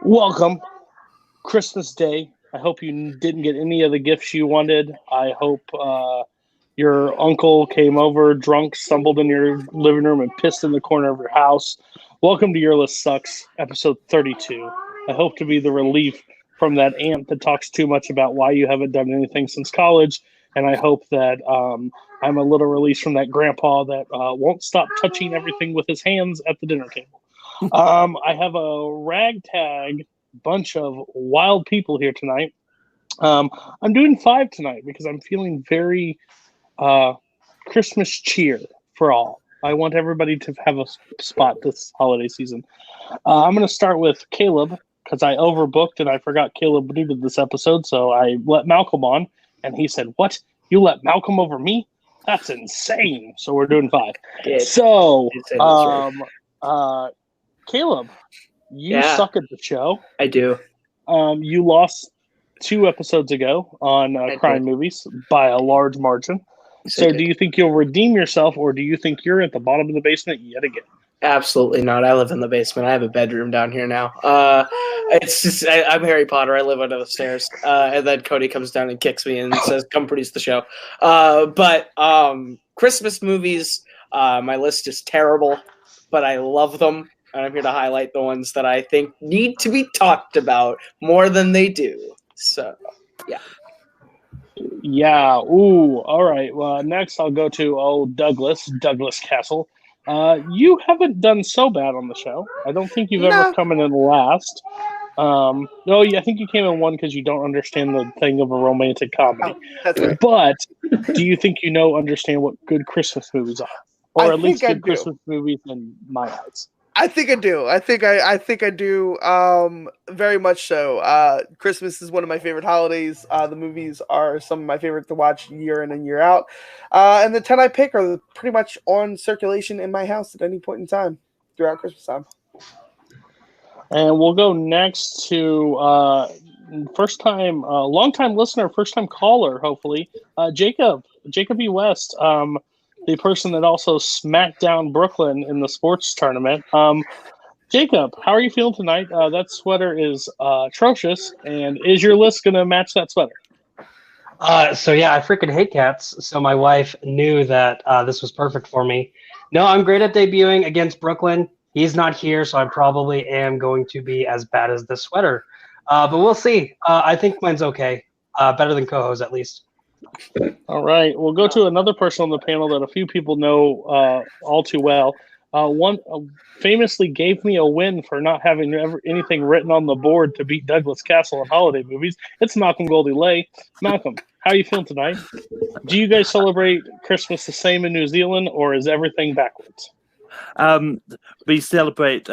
Welcome, Christmas Day. I hope you didn't get any of the gifts you wanted. I hope your uncle came over drunk, stumbled in your living room, and pissed in the corner of your house. Welcome to Your List Sucks, episode 32. I hope to be the relief from that aunt that talks too much about why you haven't done anything since college. And I hope that I'm a little release from that grandpa that won't stop touching everything with his hands at the dinner table. I have a ragtag bunch of wild people here tonight. I'm doing 5 tonight because I'm feeling very Christmas cheer for all. I want everybody to have a spot this holiday season. I'm going to start with Kaleb because I overbooked and I forgot Kaleb needed this episode, so I let Malcolm on, and he said, "What? You let Malcolm over me? That's insane." So we're doing 5. Kaleb, you suck at the show. I do. You lost 2 episodes ago on crime movies by a large margin. So do you think you'll redeem yourself, or do you think you're at the bottom of the basement yet again? Absolutely not. I live in the basement. I have a bedroom down here now. It's just I'm Harry Potter. I live under the stairs. And then Cody comes down and kicks me and says, "Come produce the show." But Christmas movies, my list is terrible, but I love them. And I'm here to highlight the ones that I think need to be talked about more than they do. So, yeah. Yeah. Ooh. All right. Well, next I'll go to Douglas Castle. You haven't done so bad on the show. I don't think you've ever come in last. No, I think you came in 1 because you don't understand the thing of a romantic comedy. Oh, that's right. But do you think understand what good Christmas movies are, or at least good Christmas movies in my eyes? I think I do. I think I do. Very much so. Christmas is one of my favorite holidays. The movies are some of my favorite to watch year in and year out. And the 10 I pick are pretty much on circulation in my house at any point in time throughout Christmas time. And we'll go next to long-time listener, first-time caller, hopefully, Jacob E. West. The person that also smacked down Brooklyn in the sports tournament. Jacob, how are you feeling tonight? That sweater is atrocious, and is your list going to match that sweater? I freaking hate cats, so my wife knew that this was perfect for me. No, I'm great at debuting against Brooklyn. He's not here, so I probably am going to be as bad as this sweater. But we'll see. I think mine's okay. Better than Koho's, at least. All right, we'll go to another person on the panel that a few people know all too well. One famously gave me a win for not having anything written on the board to beat Douglas Castle in holiday movies. It's Malcolm Goldie Lay. Malcolm, how are you feeling tonight? Do you guys celebrate Christmas the same in New Zealand, or is everything backwards? We celebrate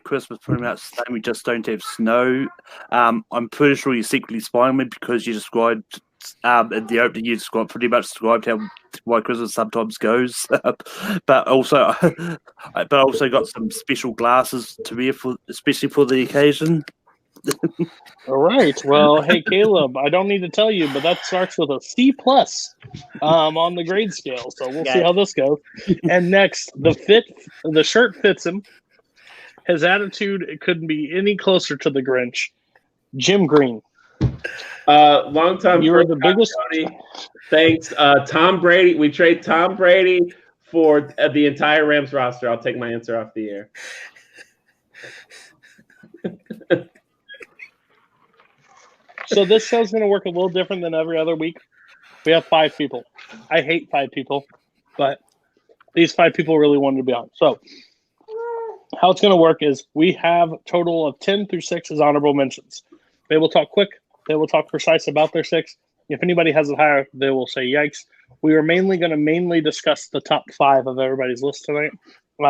Christmas pretty much the same. We just don't have snow. I'm pretty sure you're secretly spying me because you described in the opening, you pretty much described why Christmas sometimes goes, but also got some special glasses to wear especially for the occasion. All right. Well, hey Kaleb, I don't need to tell you, but that starts with a C+ on the grade scale. So we'll see how this goes. And next, the shirt fits him. His attitude, it couldn't be any closer to the Grinch. Jim Green. Long time. You were the biggest. Tony. Thanks. Tom Brady. We trade Tom Brady for the entire Rams roster. I'll take my answer off the air. So this show's going to work a little different than every other week. We have 5 people. I hate 5 people, but these 5 people really wanted to be on. So how it's going to work is we have a total of 10 through 6 as honorable mentions. They will talk quick. They will talk precise about their 6. If anybody has it higher, they will say yikes. We are going to discuss the top 5 of everybody's list tonight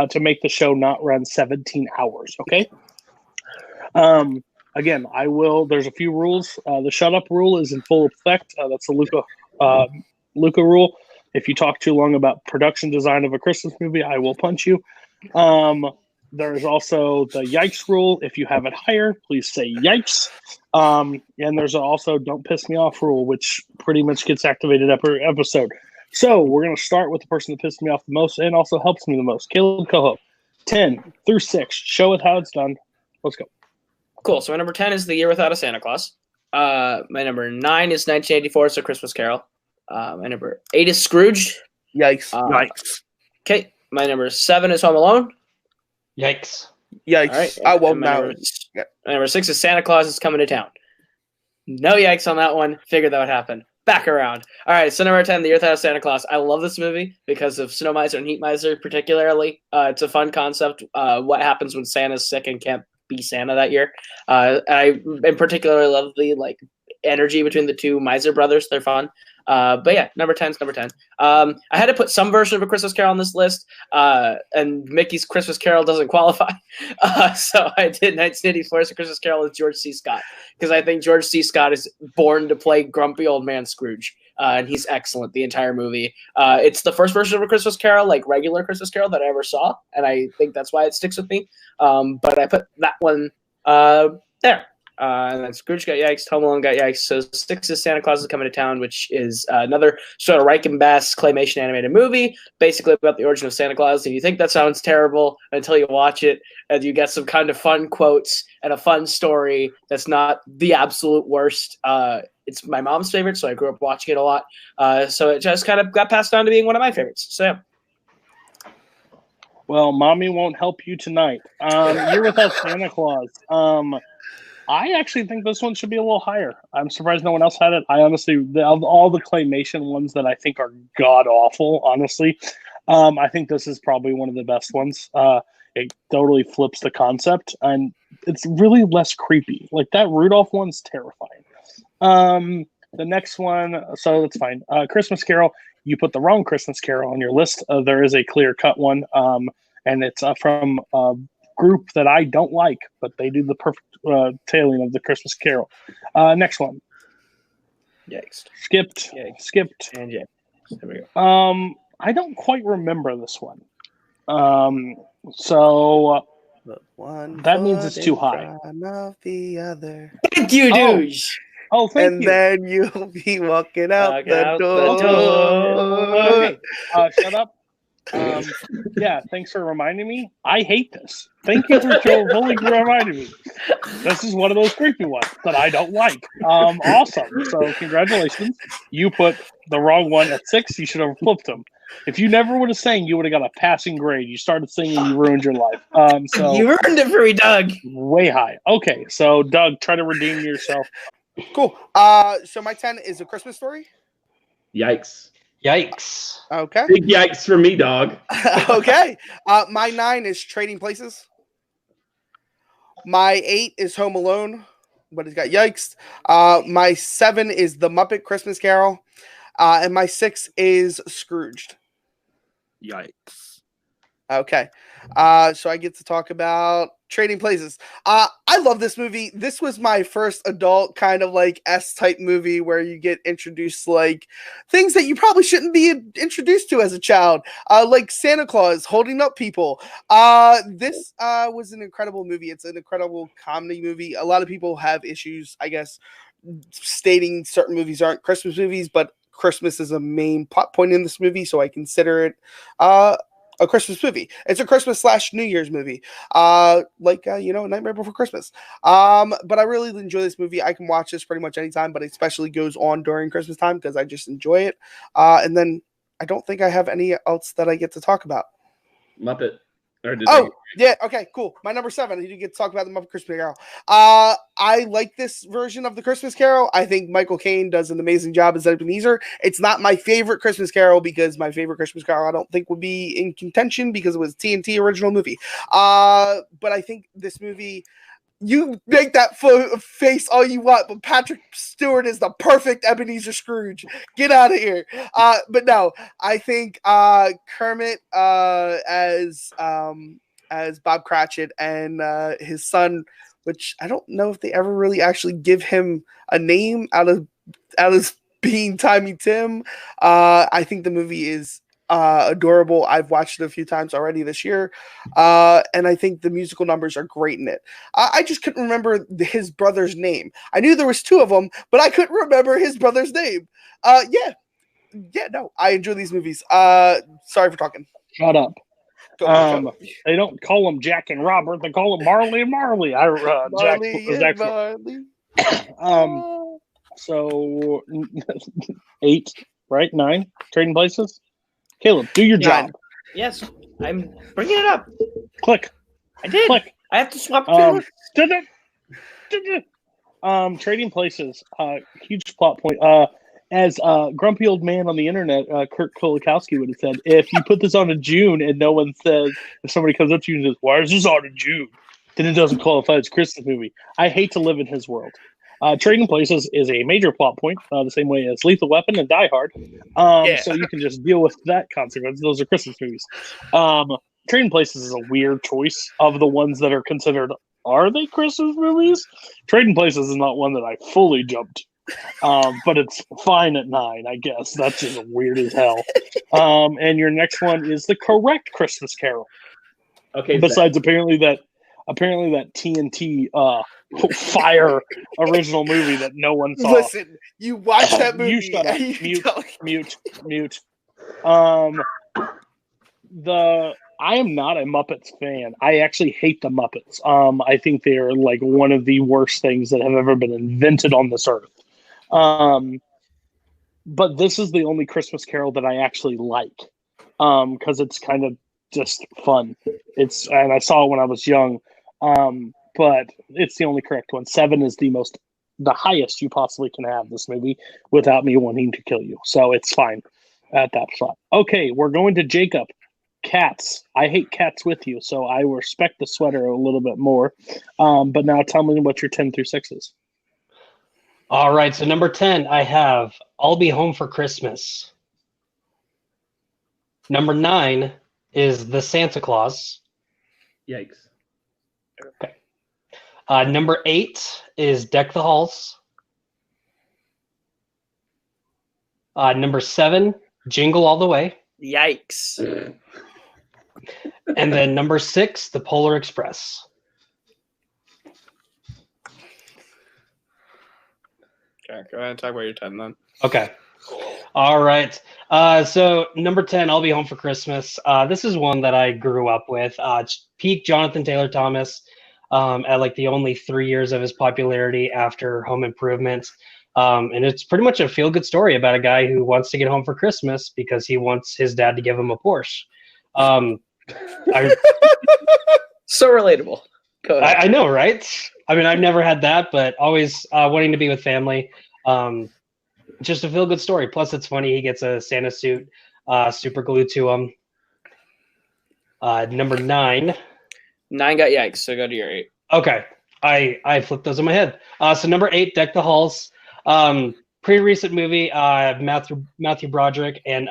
to make the show not run 17 hours, okay? Again, there's a few rules. The shut up rule is in full effect. That's the Luca rule. If you talk too long about production design of a Christmas movie, I will punch you. There's also the yikes rule. If you have it higher, please say yikes. And there's also don't piss me off rule, which pretty much gets activated every episode. So we're going to start with the person that pissed me off the most and also helps me the most. Kaleb Koho, 10 through 6. Show it how it's done. Let's go. cool. So my number 10 is The Year Without a Santa Claus. My number 9 is 1984, It's a Christmas Carol. My number 8 is Scrooge. Yikes. Yikes. Okay. My number 7 is Home Alone. Yikes. Yikes. All right. Oh, well, And my no. number 6 is Santa Claus is Coming to Town. No yikes on that one. Figured that would happen. Back around. All right, so number 10, The Year Without a Santa Claus. I love this movie because of Snow Miser and Heat Miser particularly. It's a fun concept. What happens when Santa's sick and can't be Santa that year. I in particular love the energy between the two Miser brothers. They're fun. But yeah, number 10 is number 10. I had to put some version of A Christmas Carol on this list, and Mickey's Christmas Carol doesn't qualify. So I did 1984's A Christmas Carol with George C. Scott, because I think George C. Scott is born to play grumpy old man Scrooge, and he's excellent the entire movie. It's the first version of A Christmas Carol, like regular Christmas Carol, that I ever saw, and I think that's why it sticks with me. But I put that one there. And then Scrooge got yikes, Home Alone got yikes. So 6 is Santa Claus is Coming to Town, which is another sort of Reich and Bass claymation animated movie, basically about the origin of Santa Claus. And you think that sounds terrible until you watch it, and you get some kind of fun quotes and a fun story that's not the absolute worst. It's my mom's favorite, so I grew up watching it a lot. So it just kind of got passed on to being one of my favorites. So yeah. Well, mommy won't help you tonight. Year Without Santa Claus. I actually think this one should be a little higher. I'm surprised no one else had it. I honestly, of all the claymation ones that I think are god awful, honestly, I think this is probably one of the best ones. It totally flips the concept, and it's really less creepy. Like that Rudolph one's terrifying. The next one, so that's fine. Christmas Carol. You put the wrong Christmas Carol on your list. There is a clear cut one, and it's from group that I don't like, but they do the perfect tailing of the Christmas Carol. Next one. Yikes. Skipped. Yikes. Skipped. And yeah. There we go. I don't quite remember this one. So that means it's too high. Of the other. Thank you, douche. Oh, thank you. Then you'll be walking out the door. Okay. Shut up. Yeah, thanks for reminding me. I hate this. Thank you for fully reminding me. This is one of those creepy ones that I don't like. Awesome. So congratulations. You put the wrong one at 6. You should have flipped them. If you never would have sang, you would have got a passing grade. You started singing, you ruined your life. So you ruined it for me, Doug. Way high. Okay, so Doug, try to redeem yourself. Cool. So my 10 is A Christmas Story. Yikes. Yikes. Okay. Big yikes for me, dog. Okay. My 9 is Trading Places. My 8 is Home Alone, but it's got yikes. My 7 is The Muppet Christmas Carol. And my 6 is Scrooged. Yikes. Okay. So I get to talk about Trading Places. I love this movie. This was my first adult kind of like S-type movie where you get introduced like things that you probably shouldn't be introduced to as a child, like Santa Claus holding up people. This was an incredible movie. It's an incredible comedy movie. A lot of people have issues, I guess, stating certain movies aren't Christmas movies, but Christmas is a main plot point in this movie, so I consider it a Christmas movie. It's a Christmas/New Year's movie, Nightmare Before Christmas. But I really enjoy this movie. I can watch this pretty much anytime, but it especially goes on during Christmas time because I just enjoy it. And then I don't think I have any else that I get to talk about. Muppet. Yeah, okay, cool. My number 7, you get to talk about the Muppet Christmas Carol. I like this version of the Christmas Carol. I think Michael Caine does an amazing job as Ebenezer. It's not my favorite Christmas Carol because my favorite Christmas Carol I don't think would be in contention because it was TNT original movie. But I think this movie, you make that face all you want, but Patrick Stewart is the perfect Ebenezer Scrooge. Get out of here. But no, I think Kermit as Bob Cratchit and his son, which I don't know if they ever really actually give him a name out of being Tiny Tim. I think the movie is adorable. I've watched it a few times already this year, and I think the musical numbers are great in it. I just couldn't remember his brother's name. I knew there was 2 of them, but I couldn't remember his brother's name. No, I enjoy these movies. Sorry for talking. Shut up. They don't call them Jack and Robert. They call them Marley and Marley. Jack was actually Marley. So 8, right? 9 trading places. Caleb, do your job. Yes, I'm bringing it up. Click. I did. Click. I have to swap. Trading places. Huge plot point. As grumpy old man on the internet, Kurt Kolakowski would have said, if you put this on in June and no one says, if somebody comes up to you and says, why is this on in June? Then it doesn't qualify as a Christmas movie. I hate to live in his world. Trading Places is a major plot point, the same way as Lethal Weapon and Die Hard. So you can just deal with that consequence. Those are Christmas movies. Trading Places is a weird choice of the ones that are considered, are they Christmas movies? Trading Places is not one that I fully jumped. But it's fine at 9, I guess. That's just weird as hell. And your next one is the correct Christmas Carol. Okay. Besides apparently that TNT fire original movie that no one saw. Listen, you watched that movie. You shut up. Mute. I am not a Muppets fan. I actually hate the Muppets. I think they are like one of the worst things that have ever been invented on this earth. But this is the only Christmas Carol that I actually like, because it's kind of just fun. And I saw it when I was young, but it's the only correct one. 7 is the highest you possibly can have this movie without me wanting to kill you. So it's fine at that spot. Okay, we're going to Jacob. Cats. I hate cats with you, so I respect the sweater a little bit more. But now tell me what your 10 through 6 is. All right, so number 10, I have I'll Be Home for Christmas. Number 9 is The Santa Claus. Yikes. Okay. Number 8 is Deck the Halls. Number 7, Jingle All the Way. Yikes. And then number 6, The Polar Express. Okay, go ahead and talk about your 10 then. Okay. All right. So number 10, I'll Be Home for Christmas. This is one that I grew up with. Peak Jonathan Taylor Thomas at like the only 3 years of his popularity after Home Improvement. And it's pretty much a feel-good story about a guy who wants to get home for Christmas because he wants his dad to give him a Porsche. So relatable. Go ahead. I know, right? I mean, I've never had that, but always wanting to be with family. Just a feel-good story. Plus, it's funny. He gets a Santa suit super glued to him. Number 9. 9 got yikes, so go to your 8. Okay. I flipped those in my head. So number 8, Deck the Halls. Pretty recent movie. Matthew Broderick and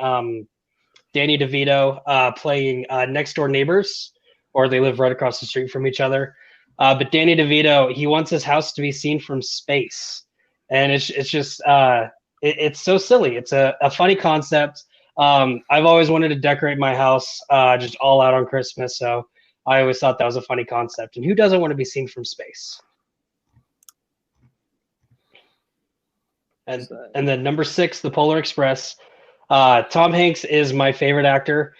Danny DeVito playing next door neighbors, or they live right across the street from each other. But Danny DeVito, he wants his house to be seen from space, and it's just it's so silly. It's a funny concept. I've always wanted to decorate my house just all out on Christmas, so I always thought that was a funny concept. And who doesn't want to be seen from space? And then number 6, The Polar Express. Tom Hanks is my favorite actor.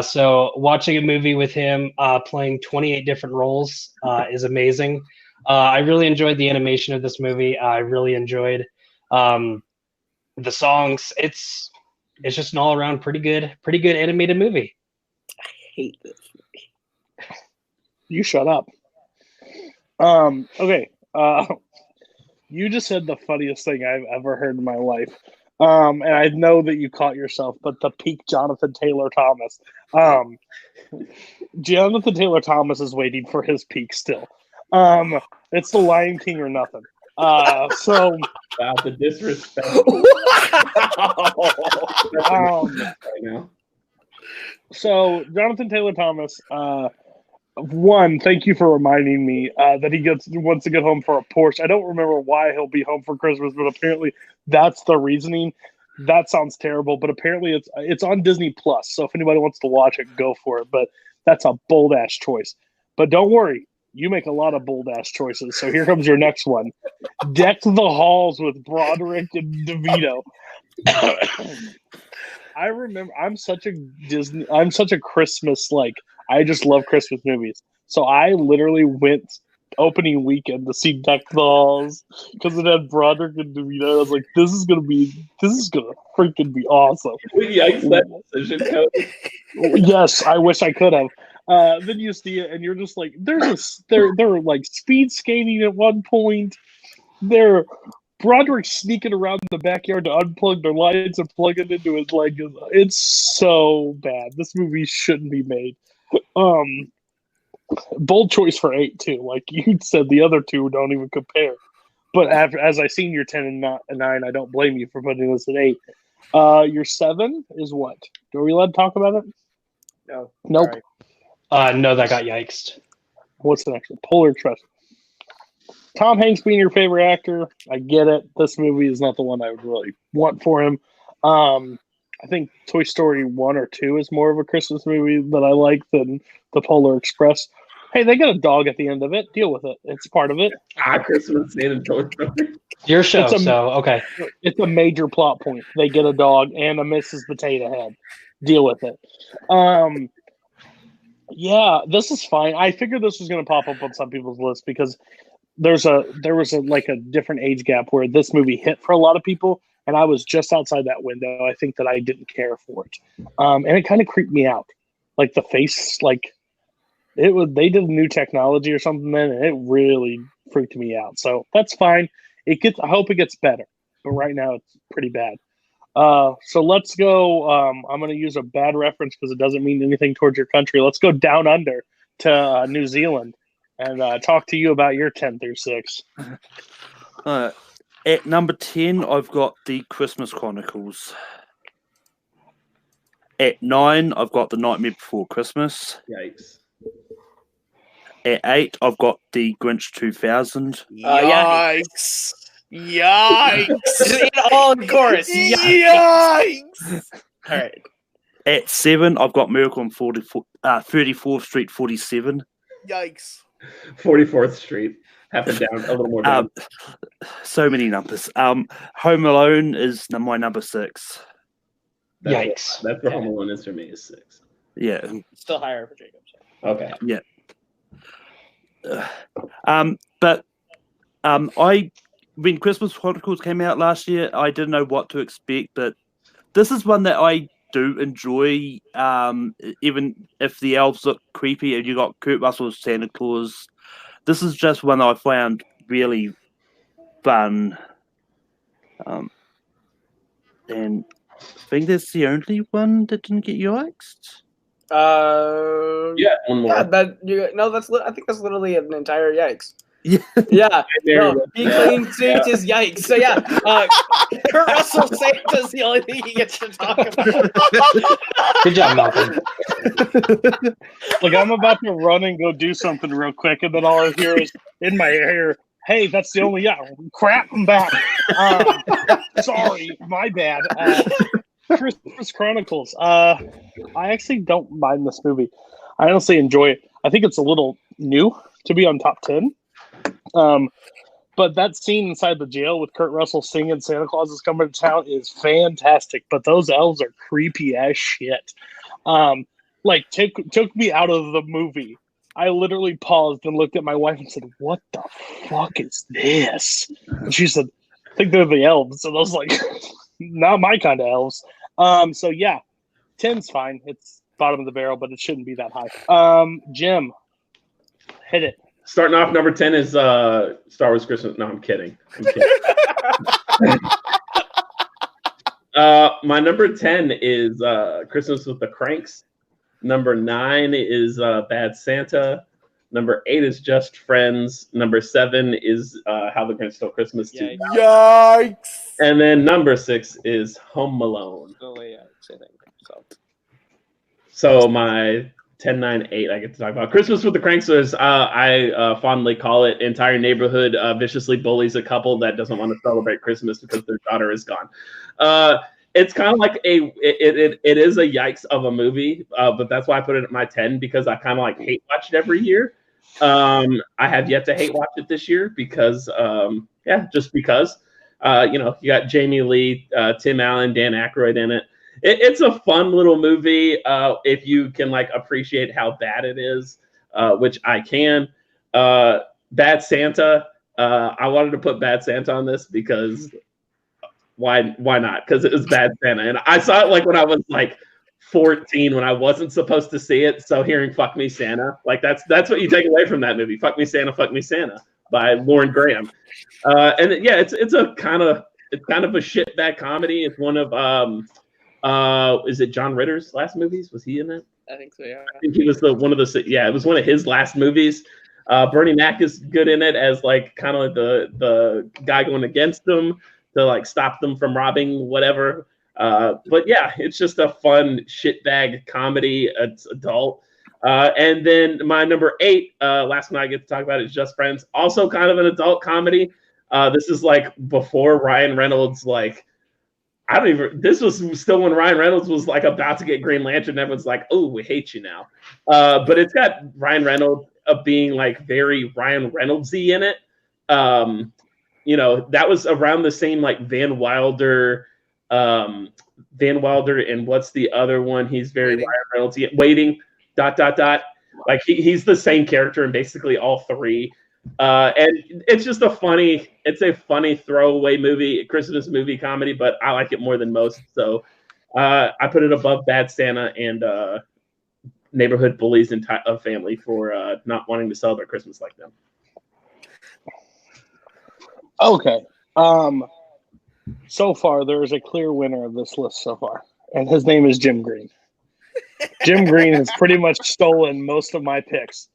So watching a movie with him playing 28 different roles is amazing. I really enjoyed the animation of this movie. I really enjoyed the songs. It's just an all around pretty good animated movie. I hate this movie. You shut up. Okay. You just said the funniest thing I've ever heard in my life. And I know that you caught yourself, but the peak Jonathan Taylor Thomas. Jonathan Taylor Thomas is waiting for his peak still. It's the Lion King or nothing. So wow, the disrespect. So Jonathan Taylor Thomas, one, thank you for reminding me that he wants to get home for a Porsche. I don't remember why he'll be home for Christmas, but apparently that's the reasoning. That sounds terrible, but apparently it's on Disney Plus. So if anybody wants to watch it, go for it. But that's a bold ass choice. But don't worry, you make a lot of bold ass choices. So here comes your next one: Deck the Halls with Broderick and DeVito. I remember I'm such a Christmas I just love Christmas movies. So I literally went opening weekend to see Deck the Halls because it had Broderick and DeVito. I was like, this is gonna freaking be awesome. Yikes, that decision, Cody. Yes, I wish I could have. Then you see it, and you're just like, they're like speed skating at one point. They're Broderick sneaking around the backyard to unplug their lights and plug it into his leg. It's so bad. This movie shouldn't be made. Bold choice for 8 too. Like you said, the other two don't even compare. But as I seen your 10 and 9, I don't blame you for putting this at 8. Your 7 is what? Are we allowed to talk about it? No. Nope. No, that got yikes. What's the next one? Polar Express. Tom Hanks being your favorite actor, I get it. This movie is not the one I would really want for him. I think Toy Story 1 or 2 is more of a Christmas movie that I like than the Polar Express. Hey, they got a dog at the end of it. Deal with it. It's part of it. Christmas scene in Toy Story. Your show, so okay. It's a major plot point. They get a dog and a Mrs. Potato Head. Deal with it. Yeah, this is fine. I figured this was going to pop up on some people's list because there was a different age gap where this movie hit for a lot of people, and I was just outside that window. I think that I didn't care for it, and it kind of creeped me out. Like the face, like they did new technology or something then, and it really freaked me out. So that's fine. I hope it gets better, but right now it's pretty bad. So let's go. I'm going to use a bad reference because it doesn't mean anything towards your country. Let's go down under to New Zealand and talk to you about your 10 through 6. At number 10, I've got the Christmas Chronicles. At 9, I've got The Nightmare Before Christmas. Yikes. At 8, I've got The Grinch 2000. Yikes. Yikes. All in chorus. Yikes. All right. At 7, I've got Miracle on 34th Street 47. Yikes. 44th Street. Happened down a little more down. So many numbers. Home Alone is my number 6. Yikes. That's where Home Alone is for me, is 6. Yeah. Still higher for Jacob. So. Okay. Yeah. When Christmas Chronicles came out last year, I didn't know what to expect, but this is one that I do enjoy, even if the elves look creepy and you got Kurt Russell's Santa Claus. This is just one I found really fun. And I think that's the only one that didn't get yikes. Yeah, one more. I think that's literally an entire yikes. Yeah. Yeah. No, Be Clean Suit is yikes. So yeah, Kurt Russell Santa's the only thing he gets to talk about. Good job, Malcolm. Like I'm about to run and go do something real quick, and then all I hear is in my ear, "Hey, that's the only crap. I'm back. Sorry, my bad." Christmas Chronicles. I actually don't mind this movie. I honestly enjoy it. I think it's a little new to be on top 10. But that scene inside the jail with Kurt Russell singing "Santa Claus is Coming to Town" is fantastic. But those elves are creepy as shit. Took me out of the movie. I literally paused and looked at my wife and said, "What the fuck is this?" And she said, "I think they're the elves." And I was like, "Not my kind of elves." So yeah, 10's fine. It's bottom of the barrel, but it shouldn't be that high. Jim, hit it. Starting off, number 10 is Star Wars Christmas. No, I'm kidding. My number 10 is Christmas with the Cranks. Number 9 is Bad Santa. Number 8 is Just Friends. Number 7 is How the Grinch Stole Christmas. Yikes. And then number 6 is Home Alone. So my 10, 9, 8 I get to talk about. Christmas with the Cranksters, I fondly call it. Entire neighborhood viciously bullies a couple that doesn't want to celebrate Christmas because their daughter is gone. It's kind of like it is a yikes of a movie, but that's why I put it at my 10 because I kind of like hate watch it every year. I have yet to hate watch it this year because, just because. You got Jamie Lee, Tim Allen, Dan Aykroyd in it. it's a fun little movie if you can like appreciate how bad it is, which I can. Bad Santa. I wanted to put Bad Santa on this because why not? Because it was Bad Santa, and I saw it like when I was like 14 when I wasn't supposed to see it. So hearing "Fuck Me Santa," like that's what you take away from that movie. "Fuck Me Santa, Fuck Me Santa" by Lauren Graham, and yeah, it's a kind of a shitbag comedy. It's one of is it John Ritter's last movies? Was he in it? I think so. Yeah. I think he was it was one of his last movies. Bernie Mac is good in it as like kind of like the guy going against them to like stop them from robbing whatever. But yeah, it's just a fun shitbag comedy. It's adult. And then my number 8, last one I get to talk about is Just Friends. Also kind of an adult comedy. This is like before Ryan Reynolds, like, this was still when Ryan Reynolds was like about to get Green Lantern. Everyone's like, oh, we hate you now. But it's got Ryan Reynolds being like very Ryan Reynolds-y in it. You know, that was around the same like Van Wilder and what's the other one? He's very Ryan Reynolds-y. Waiting, ... Like he's the same character in basically all three. And it's just a funny throwaway movie, Christmas movie comedy, but I like it more than most. So I put it above Bad Santa and Neighborhood Bullies and Family for not wanting to celebrate Christmas like them. Okay. So far, there is a clear winner of this list so far, and his name is Jim Green. Jim Green has pretty much stolen most of my picks.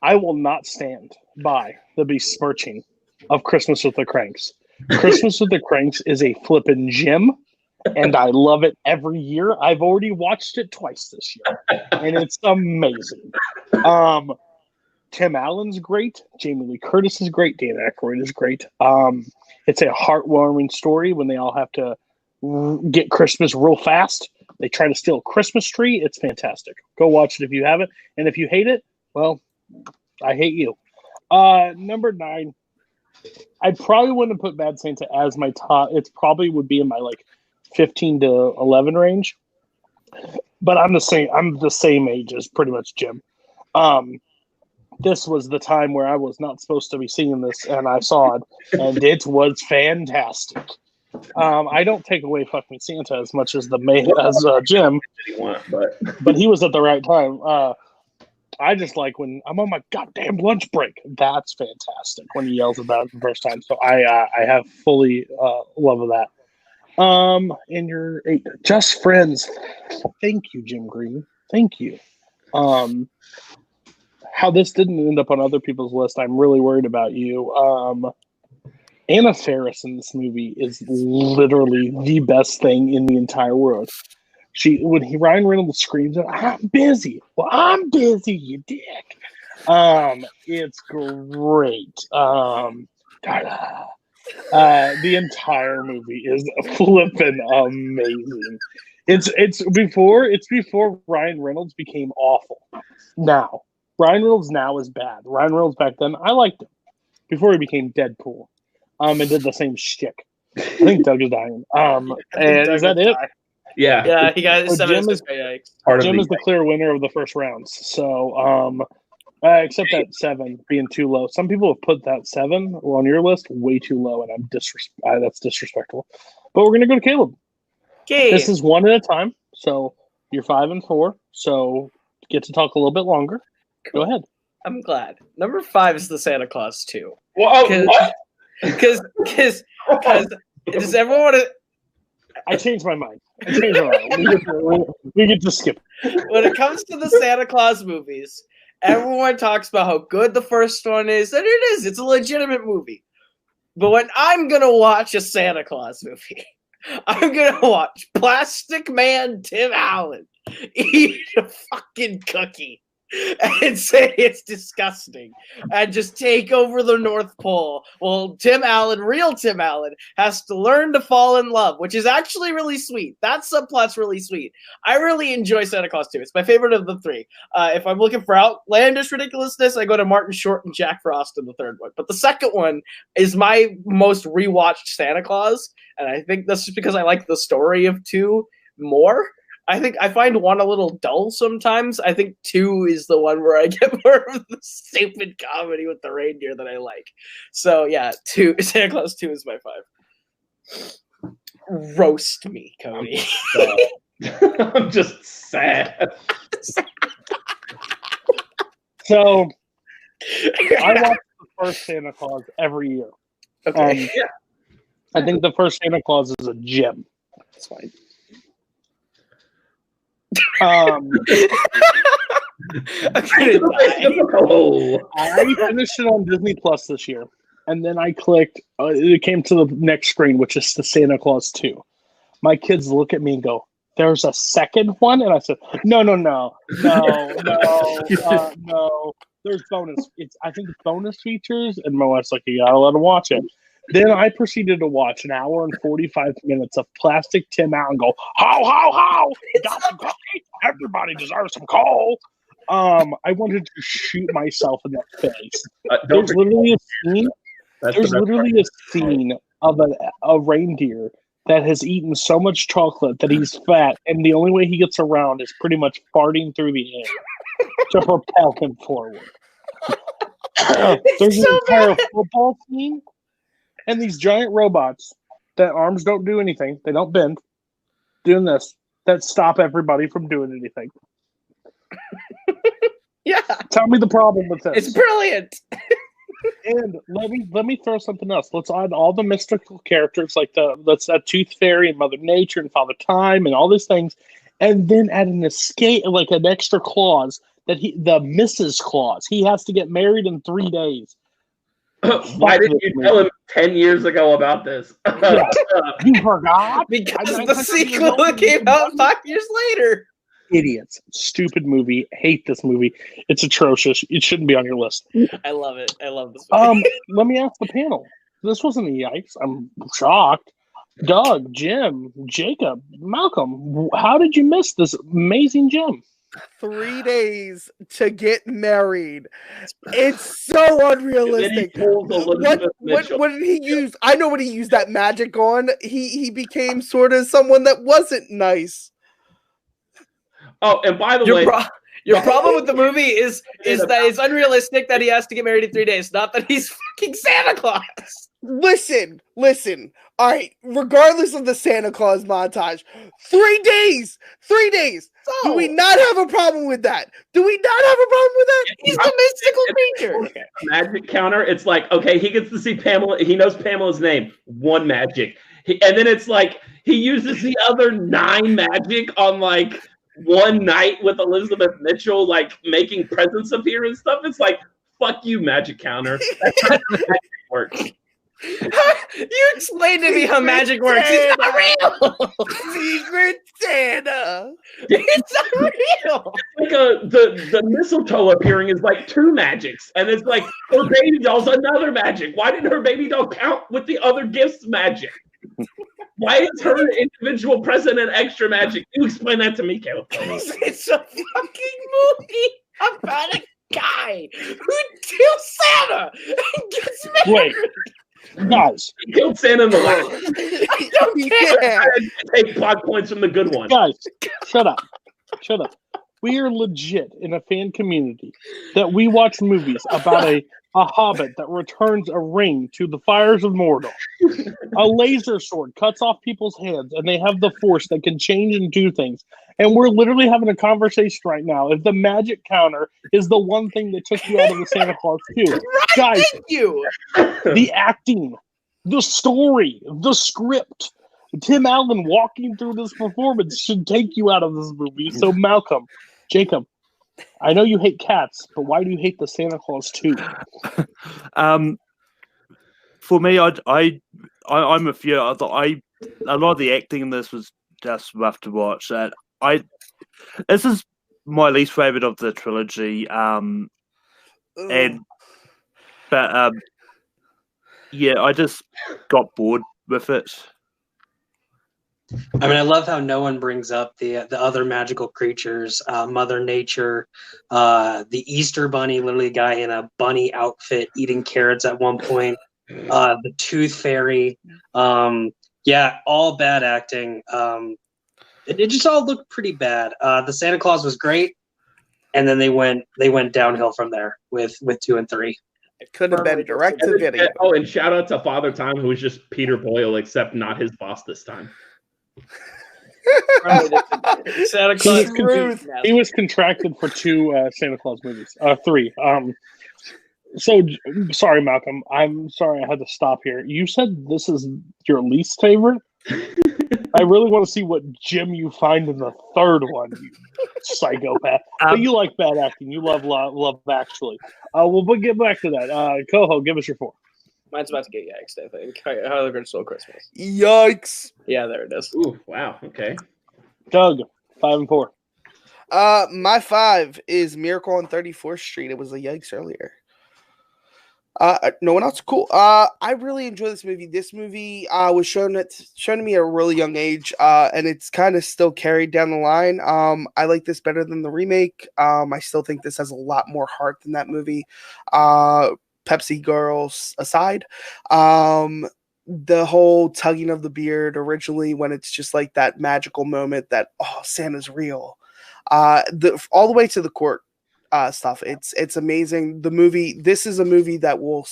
I will not stand by the besmirching of Christmas with the Cranks. Christmas with the Cranks is a flippin' gem, and I love it every year. I've already watched it twice this year, and it's amazing. Tim Allen's great. Jamie Lee Curtis is great. Dan Aykroyd is great. It's a heartwarming story when they all have to get Christmas real fast. They try to steal a Christmas tree. It's fantastic. Go watch it if you haven't. And if you hate it, well, I hate you. Number 9, I probably wouldn't put Bad Santa as my top. It probably would be in my like 15 to 11 range. But I'm the same age as pretty much Jim. This was the time where I was not supposed to be seeing this, and I saw it, and it was fantastic. I don't take away "Fuck Me Santa" as much as Jim, but he was at the right time. I just like when I'm on my goddamn lunch break. That's fantastic when he yells about it the first time. So I have fully love of that. And your 8, Just Friends. Thank you, Jim Green. Thank you. How this didn't end up on other people's list, I'm really worried about you. Anna Faris in this movie is literally the best thing in the entire world. Ryan Reynolds screams, "I'm busy." Well, I'm busy, you dick. It's great. The entire movie is flippin' amazing. It's before Ryan Reynolds became awful. Now, Ryan Reynolds now is bad. Ryan Reynolds back then, I liked him before he became Deadpool. And did the same shtick. I think Doug is dying. And is that it? Yeah. Yeah, he got Jim is the clear winner of the first rounds. So, except that 7 being too low. Some people have put that 7 on your list way too low, and that's disrespectful. But we're going to go to Caleb. Okay. This is 1 at a time. So you're 5 and 4. So get to talk a little bit longer. Go ahead. I'm glad. Number 5 is the Santa Claus 2. Well, what? Because does everyone want to? I changed my mind. We get to skip. When it comes to the Santa Claus movies, everyone talks about how good the first one is, and it is. It's a legitimate movie. But when I'm gonna watch a Santa Claus movie, I'm gonna watch Plastic Man Tim Allen eat a fucking cookie and say it's disgusting and just take over the North Pole. Well, real Tim Allen, has to learn to fall in love, which is actually really sweet. That subplot's really sweet. I really enjoy Santa Claus 2. It's my favorite of the 3. If I'm looking for outlandish ridiculousness, I go to Martin Short and Jack Frost in the 3rd one. But the 2nd one is my most rewatched Santa Claus, and I think that's just because I like the story of 2 more. I think I find 1 a little dull sometimes. I think 2 is the one where I get more of the stupid comedy with the reindeer that I like. So yeah, 2 Santa Claus 2 is my 5. Roast me, Cody. I'm just sad. So I watch the first Santa Claus every year. Okay. Yeah. I think the first Santa Claus is a gem. That's fine. Um, I'm gonna die. Oh. I finished it on Disney Plus this year, and then I clicked. It came to the next screen, which is the Santa Claus 2. My kids look at me and go, "There's a second one," and I said, "No. There's bonus. I think it's bonus features." And my wife's like, "You gotta let them watch it." Then I proceeded to watch an hour and 45 minutes of Plastic Tim out and go, how! Got some coal. Everybody deserves some coal. I wanted to shoot myself in the face. There's literally a scene of a reindeer that has eaten so much chocolate that he's fat, and the only way he gets around is pretty much farting through the air to propel him forward. There's an entire football scene. And these giant robots that arms don't do anything, they don't bend, doing this, that stop everybody from doing anything. Yeah. Tell me the problem with this. It's brilliant. And let me throw something else. Let's add all the mystical characters like let's add Tooth Fairy and Mother Nature and Father Time and all these things, and then add an escape, like an extra clause the Mrs. Claus. He has to get married in 3 days. Why didn't you tell him 10 years ago about this? Yeah. You forgot? Because the sequel came out 5 years later. Idiots. Stupid movie. Hate this movie. It's atrocious. It shouldn't be on your list. I love it. I love this movie. Let me ask the panel. This wasn't a yikes. I'm shocked. Doug, Jim, Jacob, Malcolm, how did you miss this amazing gem? 3 days to get married. It's so unrealistic. What did he use? I know what he used that magic on. He became sort of someone that wasn't nice. Oh, and by the way, your problem with the movie is that it's unrealistic that he has to get married in 3 days, not that he's fucking Santa Claus. Listen. All right, regardless of the Santa Claus montage, 3 days. 3 days. So, do we not have a problem with that? He's the mystical creature. Magic counter. It's like, okay, he gets to see Pamela. He knows Pamela's name. 1 magic. And then it's like he uses the other 9 magic on like one night with Elizabeth Mitchell, like making presents appear and stuff. It's like, fuck you, magic counter. That's not how magic works. You explained to me how magic works. It's not real. Secret Santa. It's not real. It's like the mistletoe appearing is like 2 magics, and it's like her baby doll's another magic. Why didn't her baby doll count with the other gifts magic? Why is her individual present and extra magic? You explain that to me, Kaleb. It's a fucking movie about a guy who kills Santa and gets married. Wait. Guys, he killed Santa in the last. I don't care. I take plot points from the good one. Guys, shut up. We are legit in a fan community that we watch movies about a hobbit that returns a ring to the fires of Mordor. A laser sword cuts off people's hands, and they have the force that can change and do things. And we're literally having a conversation right now. If the magic counter is the one thing that took you out of the Santa Claus 2. Right, guys, thank you. The acting, the story, the script, Tim Allen walking through this performance should take you out of this movie. So Malcolm, Jacob, I know you hate cats, but why do you hate the Santa Claus 2? For me, I'm a few. A lot of the acting in this was just rough to watch. This is my least favorite of the trilogy. Yeah, I just got bored with it. I mean, I love how no one brings up the other magical creatures, Mother Nature, the Easter Bunny, literally a guy in a bunny outfit eating carrots at one point, the Tooth Fairy. Yeah, all bad acting. it just all looked pretty bad. The Santa Claus was great, and then they went downhill from there with 2 and 3. It could have been direct to video. Oh, and shout out to Father Time, who was just Peter Boyle, except not his boss this time. Santa Claus. He was contracted for 2 Santa Claus movies. 3. So sorry, Malcolm. I'm sorry I had to stop here. You said this is your least favorite? I really want to see what gem you find in the third one, you psychopath. But you like bad acting. You love Actually. We'll get back to that. Koho, give us your 4. Mine's about to get yikes, I think. How the Grinch Stole Christmas. Yikes. Yeah, there it is. Ooh, wow. Okay. Doug, 5 and 4. My 5 is Miracle on 34th Street. It was a yikes earlier. No one else? Cool. I really enjoy this movie. This movie was shown to me at a really young age, and it's kind of still carried down the line. I like this better than the remake. I still think this has a lot more heart than that movie. Pepsi Girls aside, the whole tugging of the beard originally, when it's just like that magical moment that Santa's real, all the way to the court stuff. It's amazing. This is a movie that will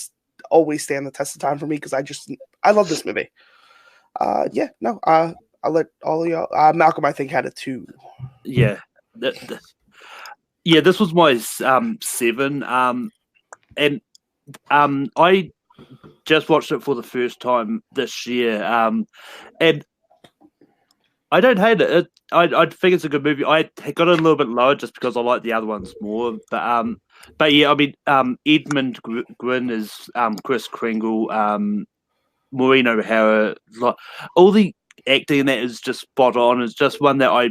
always stand the test of time for me because I love this movie. I'll let all of y'all. Malcolm, I think, had a 2. Yeah, this was my 7. And I just watched it for the first time this year, and I don't hate it. I think it's a good movie. I got it a little bit lower just because I like the other ones more. But yeah, I mean, Edmund Grin is Chris Kringle, Maureen O'Hara. All the acting in that is just spot on. It's just one that I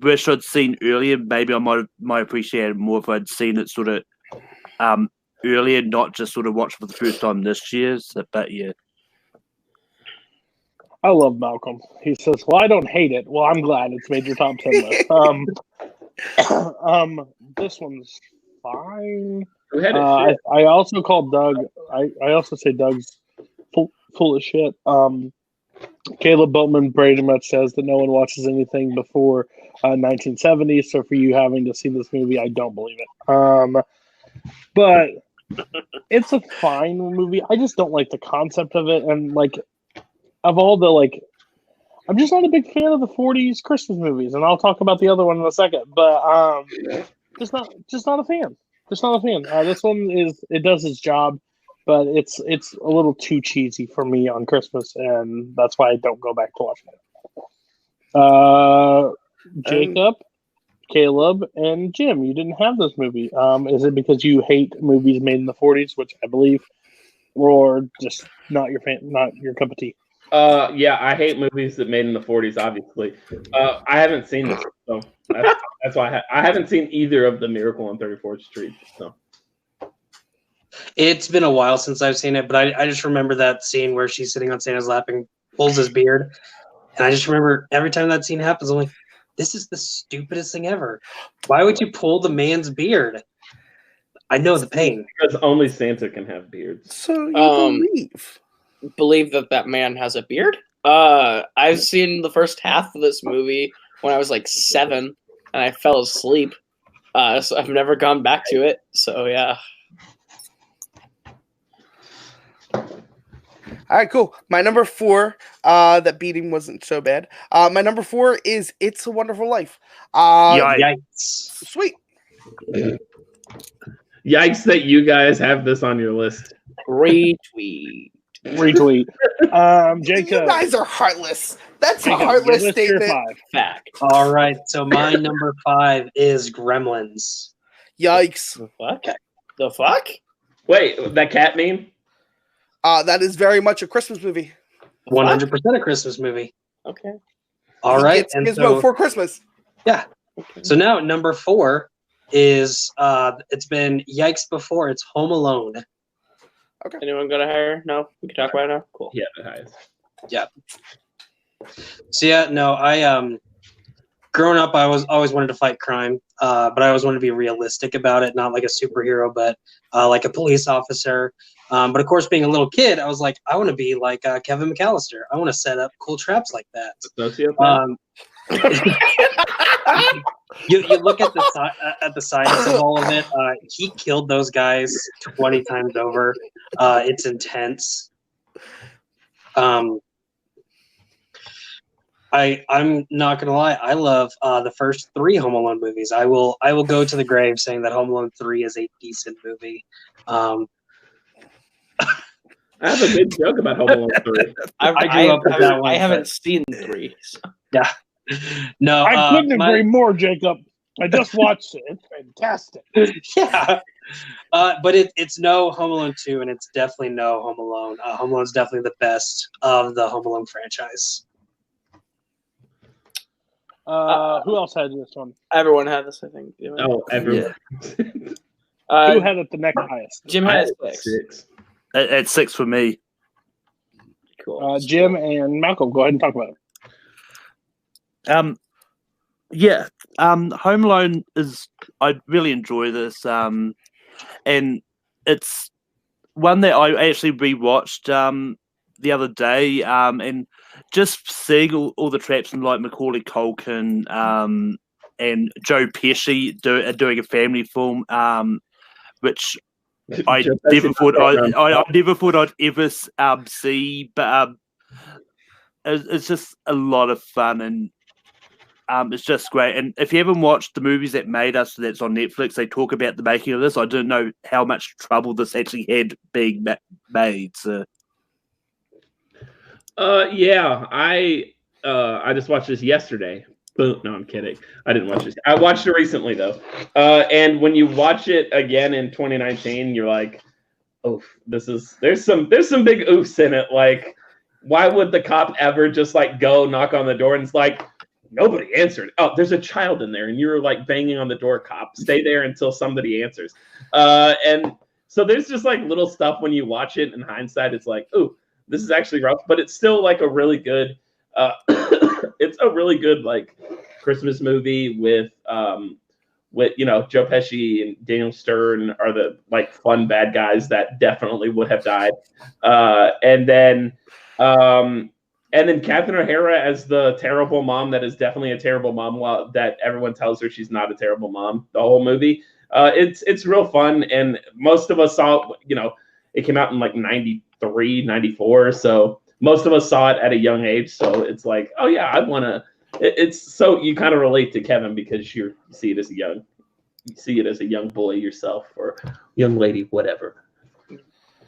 wish I'd seen earlier. Maybe I might appreciate it more if I'd seen it sort of earlier, not just sort of watched for the first time this year. But yeah. I love Malcolm. He says, well, I don't hate it. Well, I'm glad it's made your top 10 list. This one's fine. I also call Doug. I also say Doug's full of shit. Kaleb Boatman pretty much says that no one watches anything before 1970. So for you having to see this movie, I don't believe it. But it's a fine movie. I just don't like the concept of it, and of all the I'm just not a big fan of the 40s Christmas movies, and I'll talk about the other one in a second. But just not a fan. Just not a fan. This one it does its job, but it's a little too cheesy for me on Christmas, and that's why I don't go back to watching it. Jacob, Caleb, and Jim, you didn't have this movie. Is it because you hate movies made in the 40s, which I believe, or just not your cup of tea? Yeah, I hate movies that made in the 40s, obviously. I haven't seen this, so that's why I haven't seen either of the Miracle on 34th Street. So it's been a while since I've seen it, but I just remember that scene where she's sitting on Santa's lap and pulls his beard. And I just remember every time that scene happens, I'm like, this is the stupidest thing ever. Why would you pull the man's beard? I know the pain. Because only Santa can have beards. So you believe that man has a beard? I've seen the first half of this movie when I was 7 and I fell asleep. So I've never gone back to it. So yeah. All right, cool. My number 4, that beating wasn't so bad. My number 4 is It's a Wonderful Life. Yikes. Sweet. Yikes that you guys have this on your list. Retweet. Jacob. You guys are heartless. That's a heartless statement. Fact. All right, so my number 5 is Gremlins. Yikes. The fuck? Wait, that cat meme? That is very much a Christmas movie. 100% a Christmas movie. Okay. All right. It's Gizmo for Christmas. Yeah. So now number 4 is it's been yikes before. It's Home Alone. Okay. Anyone got a higher? No? We can talk about it now? Cool. Yeah, the highest. Yeah. So yeah, no, I growing up I always wanted to fight crime, but I always wanted to be realistic about it, not like a superhero, but like a police officer. But of course, being a little kid, I was like, I want to be like Kevin McAllister. I want to set up cool traps like that. You look at the science of all of it. He killed those guys 20 times over. It's intense. I'm not gonna lie. I love the first 3 Home Alone movies. I will go to the grave saying that Home Alone 3 is a decent movie. I have a good joke about Home Alone 3. I grew up with that one. I haven't seen 3. So. Yeah. No, I couldn't agree more, Jacob. I just watched it. It's fantastic. Yeah. But it's no Home Alone 2, and it's definitely no Home Alone. Home Alone is definitely the best of the Home Alone franchise. Who else had this one? Everyone had this, I think. Oh, everyone. Who had it the next highest? Jim had 6. At 6 for me. Cool. Jim and Malcolm, go ahead and talk about it. Home Alone is. I really enjoy this, and it's one that I actually rewatched the other day, and just seeing all the traps in like Macaulay Culkin and Joe Pesci doing a family film, which I never thought I'd ever see, but it's just a lot of fun, and it's just great. And if you haven't watched the movies that made us, that's on Netflix, they talk about the making of this. I didn't know how much trouble this actually had being made. So. I just watched this yesterday. No, I'm kidding. I didn't watch this. I watched it recently though. And when you watch it again in 2019, you're like, "Oh, there's some big oofs in it." Like, why would the cop ever just like go knock on the door and it's like nobody answered? Oh, there's a child in there, and you're like banging on the door. Cop, stay there until somebody answers. And so there's just like little stuff when you watch it in hindsight. It's like, oh, this is actually rough, but it's still like a really good. It's a really good like Christmas movie with Joe Pesci and Daniel Stern are the like fun bad guys that definitely would have died, and then Catherine O'Hara as the terrible mom that is definitely a terrible mom, while that everyone tells her she's not a terrible mom the whole movie. It's real fun, and most of us saw it came out in like 93, 94, so most of us saw it at a young age, so it's like, oh yeah, I want to. It's so you kind of relate to Kevin because you see it as a young boy yourself or young lady, whatever.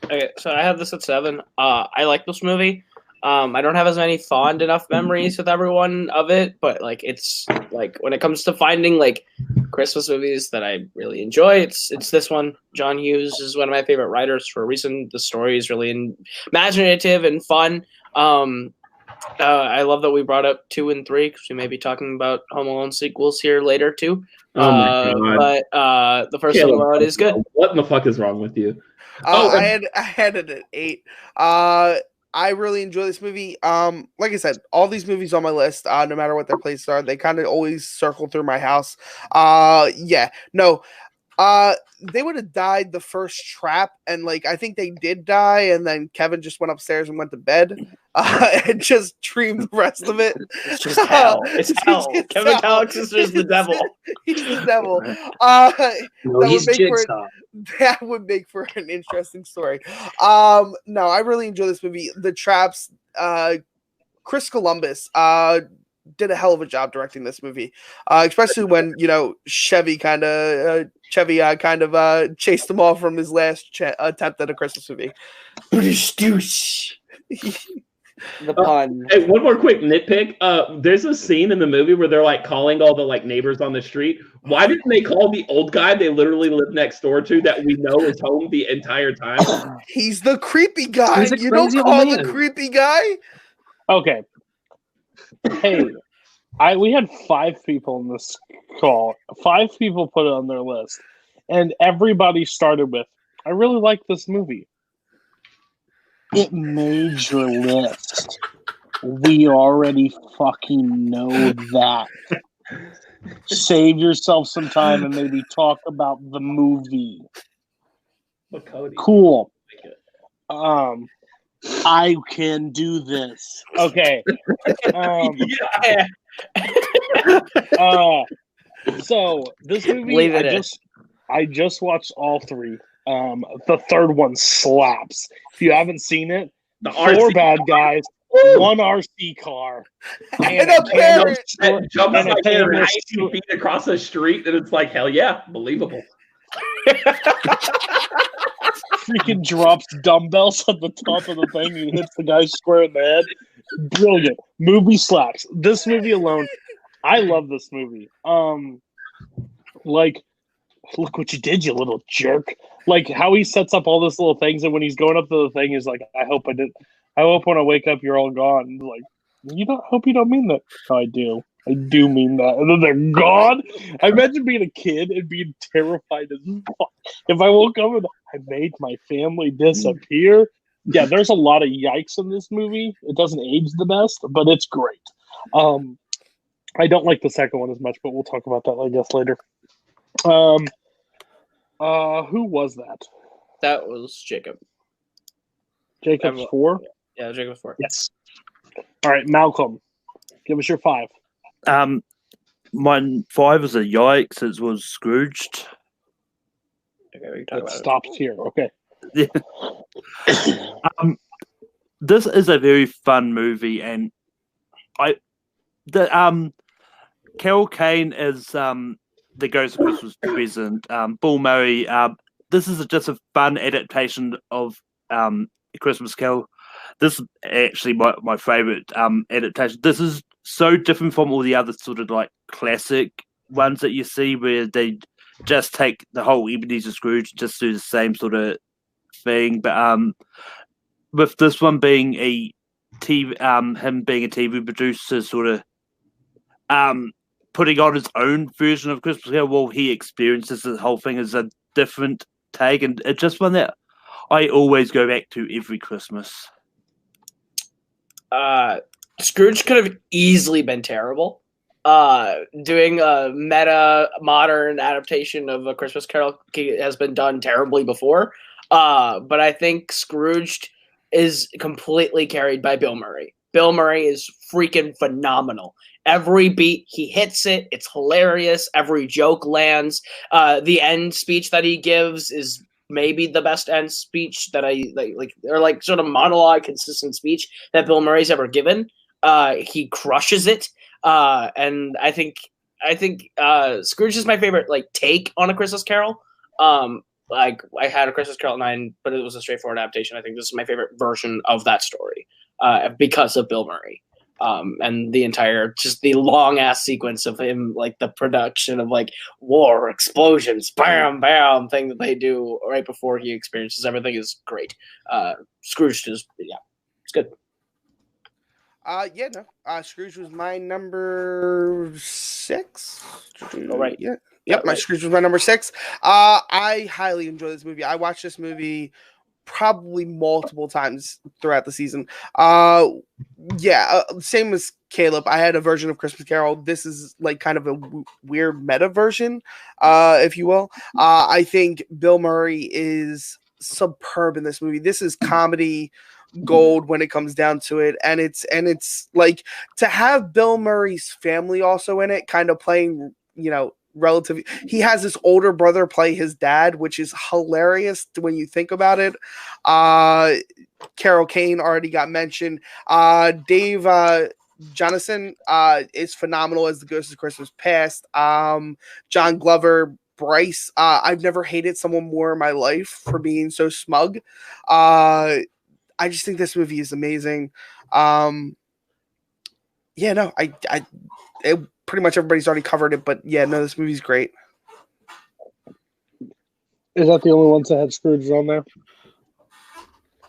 Okay, so I have this at 7. I like this movie. I don't have as many fond enough memories with everyone of it, but like it's like when it comes to finding like Christmas movies that I really enjoy, it's this one. John Hughes is one of my favorite writers for a reason. The story is really imaginative and fun. I love that we brought up 2 and 3 because we may be talking about Home Alone sequels here later too. Oh my God. But the first Home Alone is good. What in the fuck is wrong with you? I had it at 8. I really enjoy this movie. Like I said, all these movies on my list, no matter what their places are, they kind of always circle through my house. They would have died the first trap, and like I think they did die, and then Kevin just went upstairs and went to bed, and just dreamed the rest of it. It's just hell. It's hell. Kevin Alex is just the devil. He's the devil. He's Jigsaw. That would make for an interesting story. No, I really enjoy this movie. The traps, Chris Columbus did a hell of a job directing this movie, especially when Chevy kind of chased him off from his last attempt at a Christmas movie. The pun. Hey, one more quick nitpick. There's a scene in the movie where they're like calling all the like neighbors on the street. Why didn't they call the old guy they literally live next door to that we know is home the entire time? He's the creepy guy. You don't call the creepy guy. Okay. Hey, we had 5 people in this call. 5 people put it on their list, and everybody started with, "I really like this movie." It made your list. We already fucking know that. Save yourself some time and maybe talk about the movie. Cool. I can do this. Okay. So this movie, Leave it in. I just watched all three. The third one slaps. If you haven't seen it, The four RC bad guys, Woo! one RC car, And a parrot. that jumps and a like camera 90 feet across the street, and it's like, hell yeah, believable. freaking drops dumbbells on the top of the thing and hits the guy square in the head. Brilliant. Movie slaps. This movie alone, I love this movie. Like, look what you did, you little jerk. Like how he sets up all these little things, and when he's going up to the thing, he's like, I hope when I wake up you're all gone. Like, hope you don't mean that. No, I do. I do mean that. And then they're gone. I imagine being a kid and being terrified as fuck. If I woke up and I made my family disappear. Yeah, there's a lot of yikes in this movie. It doesn't age the best, but it's great. I don't like the second one as much, but we'll talk about that, I guess, later. Who was that? That was Jacob. Jacob's 4? Yeah, Jacob's 4. Yes. All right, Malcolm, give us your 5. My 5 is a yikes. It was Scrooged. Okay, we can talk It about stops here. Okay. Yeah. This is a very fun movie, and Carol Kane is the Ghost of Christmas Present. Bill Murray. This is just a fun adaptation of Christmas Carol. This is actually my favorite adaptation. This is so different from all the other sort of like classic ones that you see, where they just take the whole Ebenezer Scrooge, just do the same sort of thing. But with this one being a TV, him being a TV producer, sort of putting on his own version of Christmas Carol while he experiences the whole thing as a different take, and it's just one that I always go back to every Christmas. Scrooge could have easily been terrible. Doing a meta modern adaptation of A Christmas Carol has been done terribly before. But I think Scrooged is completely carried by Bill Murray. Bill Murray is freaking phenomenal. Every beat, he hits it. It's hilarious. Every joke lands. The end speech that he gives is maybe the best end speech that I like or like sort of monologue consistent speech that Bill Murray's ever given. He crushes it. And I think Scrooge is my favorite like take on A Christmas Carol. Like I had A Christmas Carol at 9, but it was a straightforward adaptation. I think this is my favorite version of that story because of Bill Murray. And the entire, just the long ass sequence of him, like the production of like war, explosions, bam, bam, thing that they do right before he experiences everything is great. Scrooge is, it's good. Scrooge was my number 6. All right. Yeah. Yep, my Scrooge was my number 6. I highly enjoy this movie. I watched this movie probably multiple times throughout the season. Same as Caleb. I had a version of Christmas Carol. This is like kind of a weird meta version, if you will. I think Bill Murray is superb in this movie. This is comedy gold when it comes down to it, and it's like to have Bill Murray's family also in it, kind of playing, relative. He has his older brother play his dad, which is hilarious when you think about it. Carol Kane already got mentioned. Dave Jonathan is phenomenal as the Ghost of Christmas Past. John Glover, Bryce. I've never hated someone more in my life for being so smug. I just think this movie is amazing. Pretty much everybody's already covered it, but this movie's great. Is that the only ones that had Scrooge on there?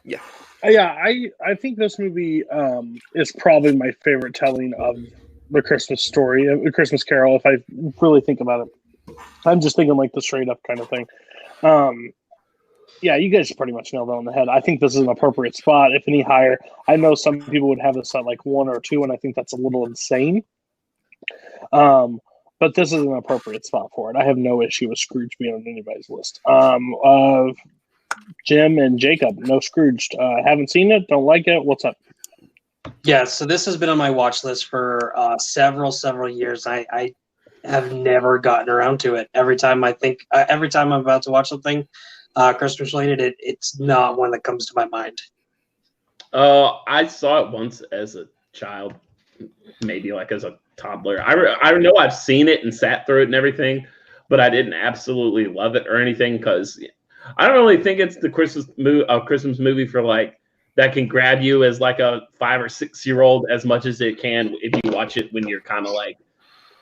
Yeah. I think this movie is probably my favorite telling of the Christmas story, the Christmas Carol, if I really think about it. I'm just thinking like the straight up kind of thing. You guys pretty much nailed it on the head. I think this is an appropriate spot. If any higher, I know some people would have this at like 1 or 2, and I think that's a little insane. But this is an appropriate spot for it. I have no issue with Scrooge being on anybody's list. Jim and Jacob, no Scrooged. Haven't seen it, don't like it. What's up? Yeah, so this has been on my watch list for several years. I have never gotten around to it. Every time I'm about to watch something Christmas related, it's not one that comes to my mind. I saw it once as a child, maybe like as a toddler. I know I've seen it and sat through it and everything, but I didn't absolutely love it or anything because I don't really think it's the Christmas movie for like that can grab you as like a 5 or 6 year old as much as it can if you watch it when you're kind of like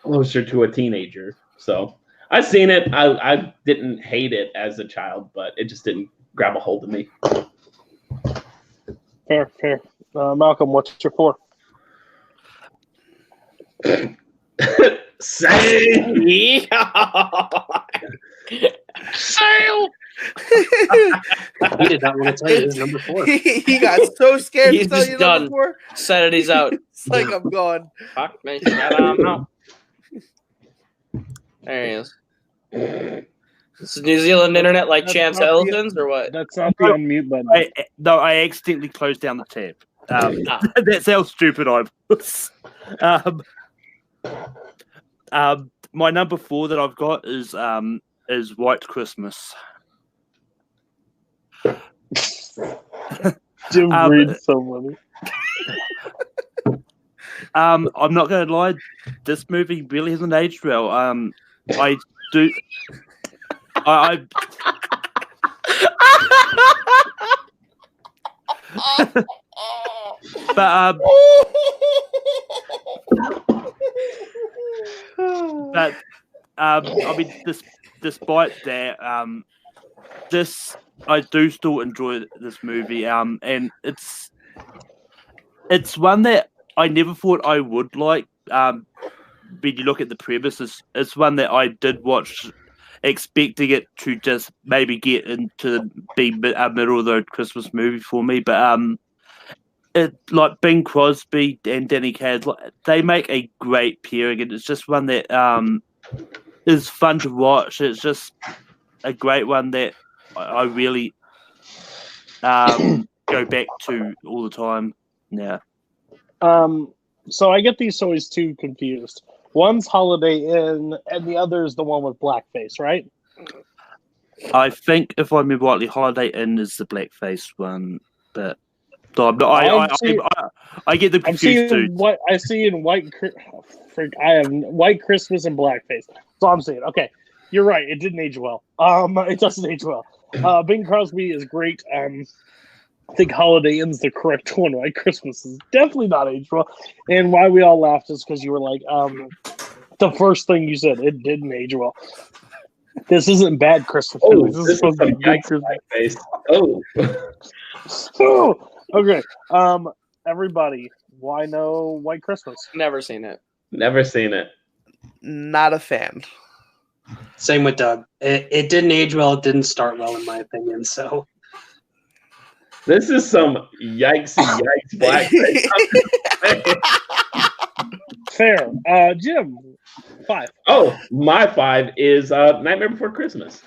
closer to a teenager. So I've seen it. I didn't hate it as a child, but it just didn't grab a hold of me. Fair. Malcolm, what's your 4? Sail! Sail! He did not want to tell you his number 4. He got so scared He's to tell just you done. number 4. Said it, he's out. It's like I'm gone. Fuck me. There he is. This is New Zealand internet like That's Chance not the- Eldon's or what? That's not the unmute button. I accidentally closed down the tab. That's how stupid I was. My number 4 that I've got is White Christmas. Jim reads so many. I'm not going to lie, this movie really hasn't aged well. I do. I but I mean, despite that, I do still enjoy this movie. And it's one that I never thought I would like. When you look at the premise, it's one that I did watch, expecting it to just maybe get into being a middle of the road Christmas movie for me, but it like Bing Crosby and Danny Kaye, they make a great pairing, and it's just one that is fun to watch. It's just a great one that I really go back to all the time. Yeah. So I get these always too confused. One's Holiday Inn, and the other is the one with blackface, right? I think, if I remember rightly, Holiday Inn is the blackface one, but I get them confused too. I see in White Christmas and blackface. So I'm saying, okay, you're right. It didn't age well. It doesn't age well. Bing Crosby is great. I think Holiday Inn's the correct one. White Christmas is definitely not aged well. And why we all laughed is because you were like, the first thing you said, it didn't age well. This isn't bad Christmas. Oh, this is supposed to be good Christmas. Oh. Oh, okay. Everybody, why no White Christmas? Never seen it. Never seen it. Not a fan. Same with Doug. It didn't age well. It didn't start well, in my opinion. So This is some yikesy blackface. Fair. Jim, 5. Oh, my 5 is Nightmare Before Christmas.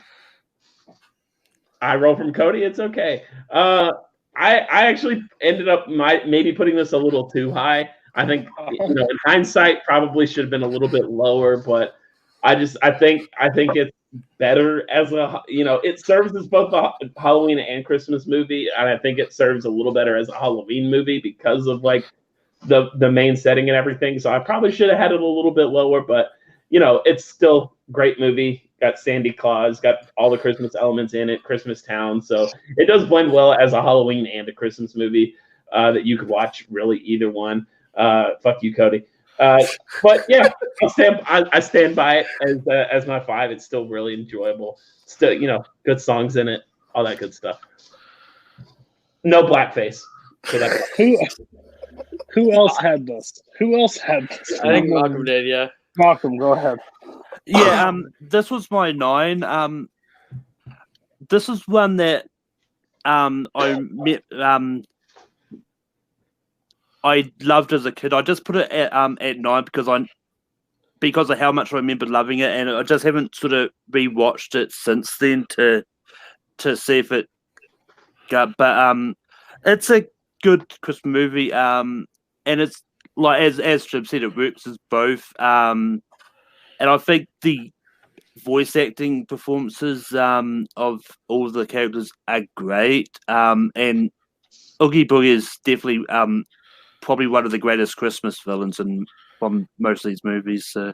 I roll from Cody. It's okay. I actually ended up maybe putting this a little too high. I think in hindsight probably should have been a little bit lower, but I think it's better as a it serves as both a Halloween and Christmas movie, and I think it serves a little better as a Halloween movie because of like the main setting and everything. So I probably should have had it a little bit lower, but it's still a great movie. Got Sandy Claus, got all the Christmas elements in it, Christmas Town. So it does blend well as a Halloween and a Christmas movie that you could watch really either one. Fuck you, Cody. But yeah, I stand by it as my 5. It's still really enjoyable. Still, good songs in it, all that good stuff. No blackface. So Who else had this? I think Malcolm did, yeah. Malcolm, go ahead. Yeah, this was my 9. This is one that I loved as a kid. I just put it at 9 because of how much I remember loving it, and I just haven't sort of rewatched it since then to see if it got. But it's a good Christmas movie. and it's like as Jim said, it works as both. And I think the voice acting performances of all of the characters are great. And Oogie Boogie is definitely probably one of the greatest Christmas villains from most of these movies. So.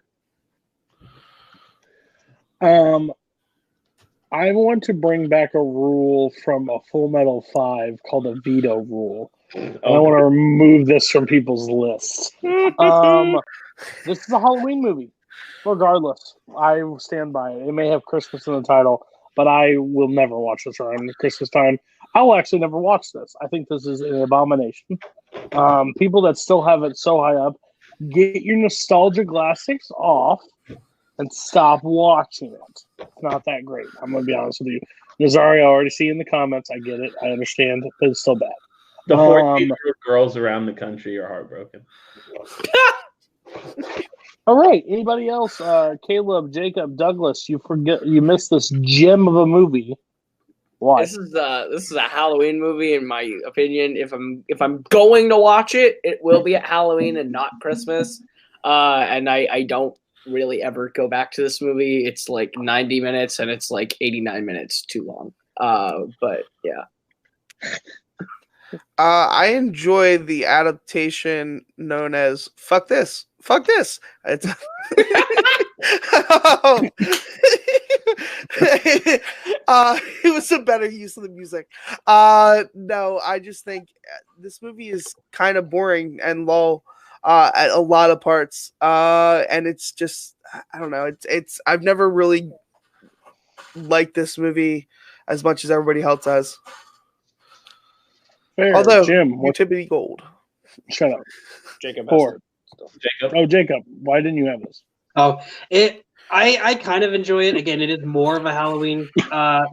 I want to bring back a rule from a Full Metal 5 called a veto rule. And I want to remove this from people's lists. This is a Halloween movie. Regardless, I will stand by it. It may have Christmas in the title, but I will never watch this around Christmas time. I will actually never watch this. I think this is an abomination. People that still have it so high up, get your nostalgia glasses off and stop watching it. It's not that great. I'm going to be honest with you. Nazari, I already see in the comments. I get it. I understand. But it's still bad. The 14-year-old girls around the country are heartbroken. All right. Anybody else? Caleb, Jacob, Douglas, you missed this gem of a movie. Why? This is a Halloween movie, in my opinion. If I'm going to watch it, it will be at Halloween and not Christmas. And I don't really ever go back to this movie. It's like 90 minutes and it's like 89 minutes too long. But yeah. I enjoy the adaptation known as "Fuck This." Fuck this. It's it was a better use of the music. No, I just think this movie is kind of boring and low at a lot of parts. And it's just, I don't know. It's I've never really liked this movie as much as everybody else has. Fair. Although, Jim, you typically gold. Shut up. Jacob. Jacob. Oh, Jacob, why didn't you have this? Oh, I kind of enjoy it. Again, it is more of a Halloween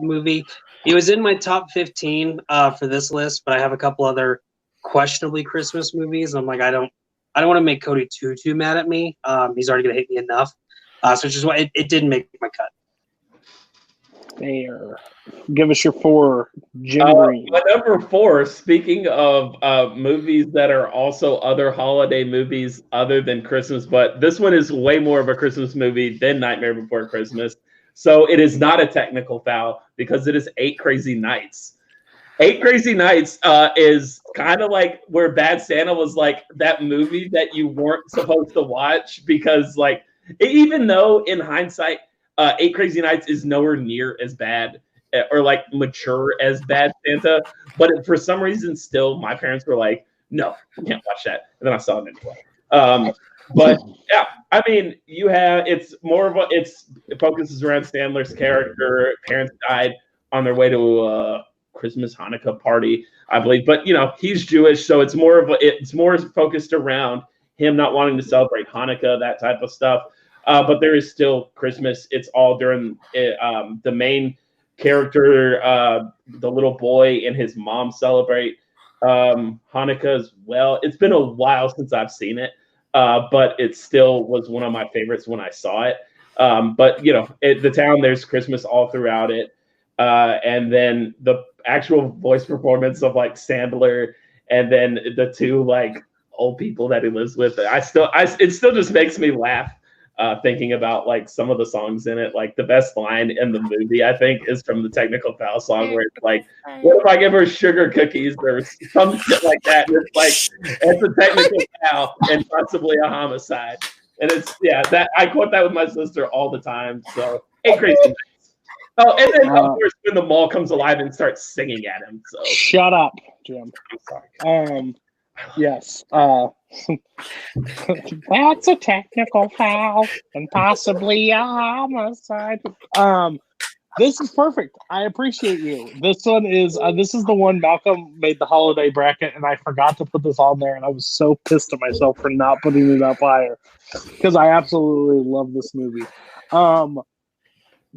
movie. It was in my top 15 for this list, but I have a couple other questionably Christmas movies. I'm like, I don't want to make Cody too mad at me. He's already gonna hate me enough. So it's just why it didn't make my cut. Fair. Give us your 4, Jim Green. My number 4, speaking of movies that are also other holiday movies other than Christmas, but this one is way more of a Christmas movie than Nightmare Before Christmas. So it is not a technical foul because it is 8 Crazy Nights. 8 Crazy Nights is kind of like where Bad Santa was like that movie that you weren't supposed to watch because like, even though in hindsight, 8 Crazy Nights is nowhere near as bad or like mature as Bad Santa, but for some reason still my parents were like, no, you can't watch that. And then I saw it anyway. But yeah, I mean, it focuses around Sandler's character. Parents died on their way to a Christmas Hanukkah party, I believe. But he's Jewish, so it's more focused around him not wanting to celebrate Hanukkah, that type of stuff. But there is still Christmas. It's all during the main character, the little boy and his mom celebrate Hanukkah as well. It's been a while since I've seen it, but it still was one of my favorites when I saw it. But the town, there's Christmas all throughout it, and then the actual voice performance of like Sandler, and then the 2 like old people that he lives with. It still just makes me laugh. Thinking about like some of the songs in it, like the best line in the movie, I think, is from the Technical Foul song where it's like, "What if I give her sugar cookies?" or some shit like that. And it's like it's a technical foul and possibly a homicide. And it's that I quote that with my sister all the time. So 8 Crazy Nights. Oh, and then of course when the mall comes alive and starts singing at him. So shut up, Jim. I'm sorry. Yes. That's a technical foul and possibly a homicide. This is perfect. I appreciate you. This one is this is the one Malcolm made the holiday bracket, and I forgot to put this on there, and I was so pissed at myself for not putting it up higher because I absolutely love this movie.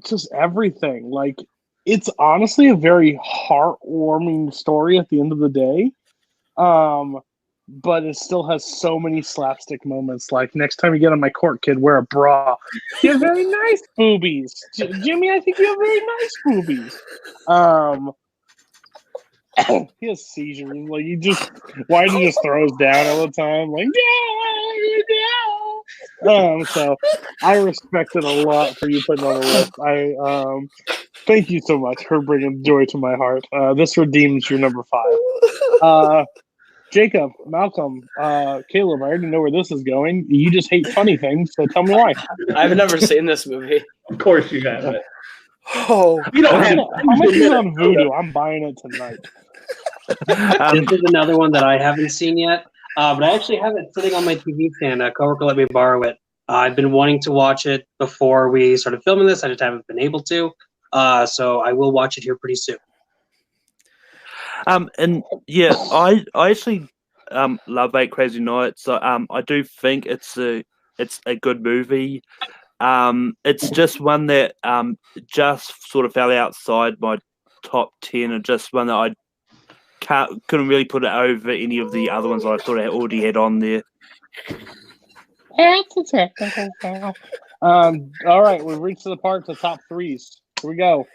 Just everything. Like, it's honestly a very heartwarming story at the end of the day. But it still has so many slapstick moments. Like, next time you get on my court, kid, wear a bra. You have very nice boobies. Jimmy, I think you have very nice boobies. He has seizures. Like why do he just throws down all the time? Like yeah. So I respect it a lot for you putting on the list. Thank you so much for bringing joy to my heart. This redeems your number 5. Jacob, Malcolm, Caleb, I already know where this is going. You just hate funny things, so tell me why. I've never seen this movie. Of course you haven't. Oh, You don't have. How much is it on Voodoo? I'm buying it tonight. This is another one that I haven't seen yet, but I actually have it sitting on my TV stand. A coworker let me borrow it. I've been wanting to watch it before we started filming this. I just haven't been able to, so I will watch it here pretty soon. And yeah, I actually love 8 Crazy Nights. So I do think it's a good movie. It's just one that just sort of fell outside my top 10, and just one that I couldn't really put it over any of the other ones I thought I already had on there. All right, we've reached the part to top 3s. Here we go.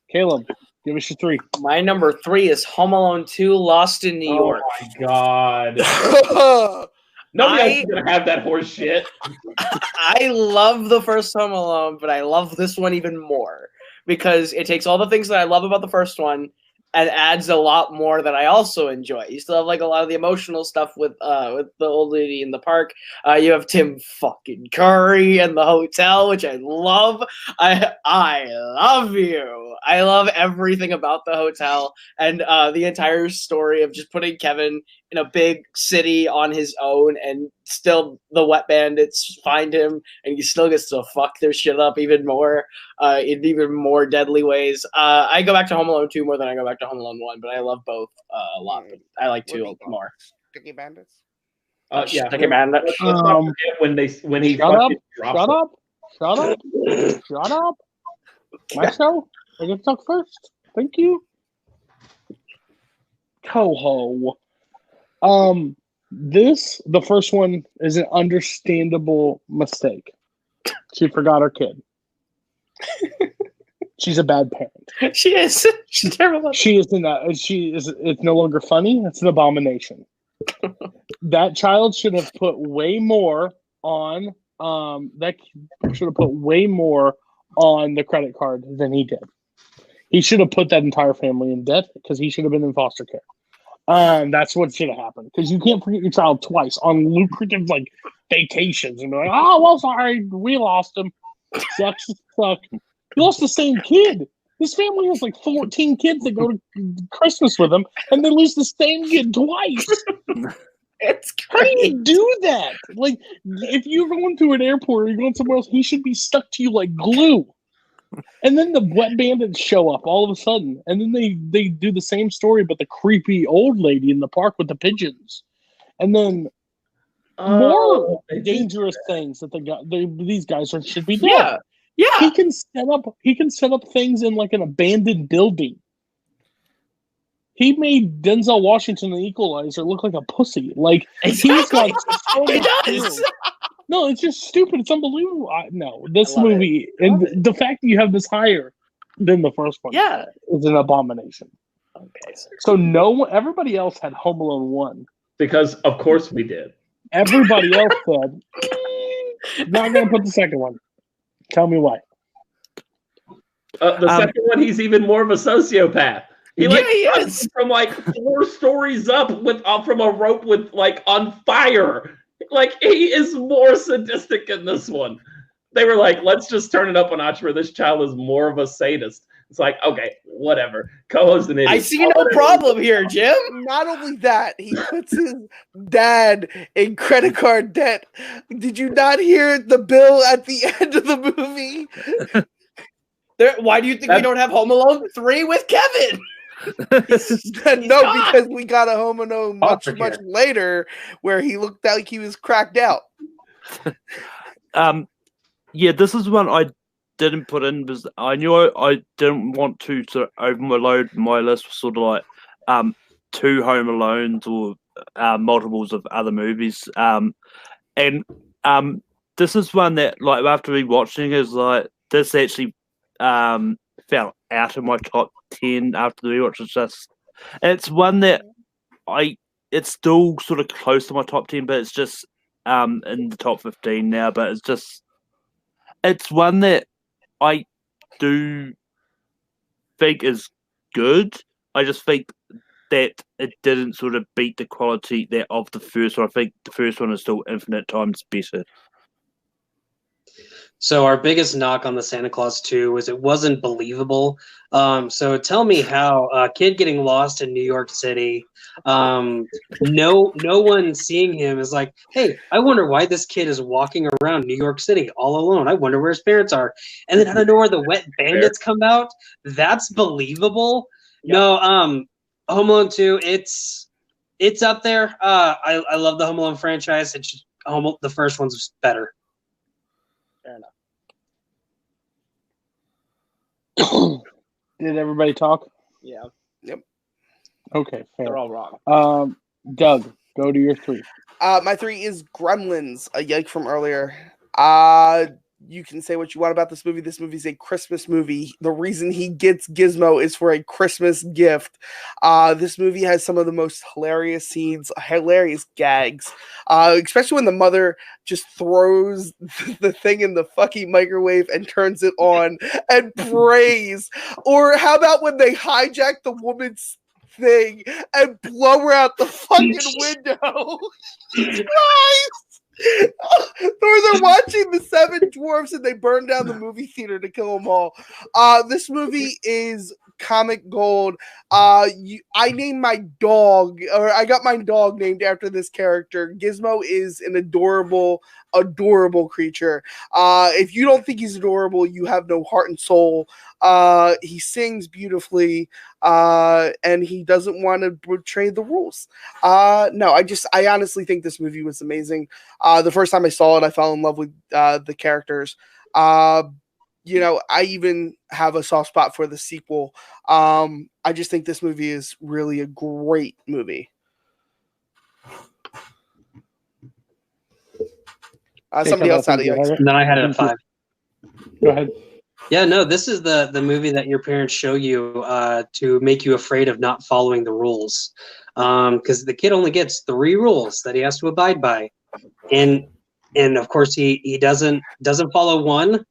Caleb, give us your 3. My number 3 is Home Alone 2: Lost in New York. Oh my god. Nobody else is gonna have that horse shit. I love the first Home Alone, but I love this one even more because it takes all the things that I love about the first one and adds a lot more that I also enjoy. You still have like a lot of the emotional stuff with the old lady in the park. You have Tim fucking Curry and the hotel, which I love. I love you. I love everything about the hotel and the entire story of just putting Kevin in a big city on his own, and still the wet bandits find him, and he still gets to fuck their shit up even more in even more deadly ways. I go back to Home Alone 2 more than I go back to Home Alone 1, but I love both a lot. But I like 2 more. Sticky bandits. Yeah. Sticky Bandit. Let's not forget when he Shut up! fucking drops it. Shut up! My show. I get to talk first. Thank you. Koho. The first one is an understandable mistake. She forgot her kid. She's a bad parent. She is. She's terrible. She is in that. It's no longer funny. It's an abomination. That child should have put way more on. That should have put way more on the credit card than he did. He should have put that entire family in debt because he should have been in foster care. That's what should have happened, because you can't forget your child twice on lucrative vacations and be like, oh well, sorry, we lost him. Sucks to suck. You lost the same kid. This family has 14 kids that go to Christmas with them, and they lose the same kid twice. It's How do great. you do that? If you're going to an airport or you're going somewhere else, he should be stuck to you like glue. And then the wet bandits show up all of a sudden, and then they do the same story, but the creepy old lady in the park with the pigeons, and then more dangerous things that these guys should be doing. Yeah. He can set up things in an abandoned building. He made Denzel Washington, the Equalizer, look like a pussy. He's got so He much does. skill. No, it's just stupid. It's unbelievable. This movie, and the fact that you have this higher than the first one, is an abomination. Okay, sir. So everybody else had Home Alone 1. Because of course we did. Everybody else said, not going to put the second one. Tell me why. The second one, he's even more of a sociopath. He is. From 4 stories up from a rope with on fire. He is more sadistic in this one. They were let's just turn it up a notch where this child is more of a sadist. It's okay, whatever. Koho's an idiot. I see no problem here, Jim. Not only that, he puts his dad in credit card debt. Did you not hear the bill at the end of the movie? Why do you think we don't have Home Alone 3 with Kevin? No, because we got a Home Alone much later where he looked like he was cracked out. Yeah, this is one I didn't put in because I knew I didn't want to sort of overload my list with sort of 2 Home Alones or multiples of other movies. And this is one that after rewatching is this actually fell out of my top 10 after the rewatch. It's just It's one that it's still sort of close to my top 10, but it's just in the top 15 now. But it's one that I do think is good. I just think that it didn't sort of beat the quality of the first one. I think the first one is still infinite times better. So our biggest knock on the Santa Claus 2 was it wasn't believable. So tell me how a kid getting lost in New York City, no one seeing him is like, hey, I wonder why this kid is walking around New York City all alone. I wonder where his parents are. And then out of nowhere, the wet bandits come out. That's believable. Yep. No, Home Alone 2, it's up there. I love the Home Alone franchise. It's just, the first one's better. Fair enough. Did everybody talk? Yeah. Yep. Okay, fair. They're all wrong. Doug, go to your 3. My 3 is Gremlins, a yike from earlier. You can say what you want about this movie. This movie is a Christmas movie. The reason he gets Gizmo is for a Christmas gift. This movie has some of the most hilarious scenes, hilarious gags, especially when the mother just throws the thing in the fucking microwave and turns it on and prays. Or how about when they hijack the woman's thing and blow her out the fucking window? Christ! Or they're watching the Seven Dwarfs and they burn down the movie theater to kill them all. This movie is comic gold. I named my dog, or I got my dog named after this character. Gizmo is an adorable creature. If you don't think he's adorable, you have no heart and soul. He sings beautifully, and he doesn't want to betray the rules. No, I honestly think this movie was amazing. The first time I saw it, I fell in love with the characters. I even have a soft spot for the sequel. I just think this movie is really a great movie. Somebody else had it. No, I had it at 5. Go ahead. Yeah, no, this is the movie that your parents show you to make you afraid of not following the rules. Because the kid only gets 3 rules that he has to abide by. And of course he doesn't follow one.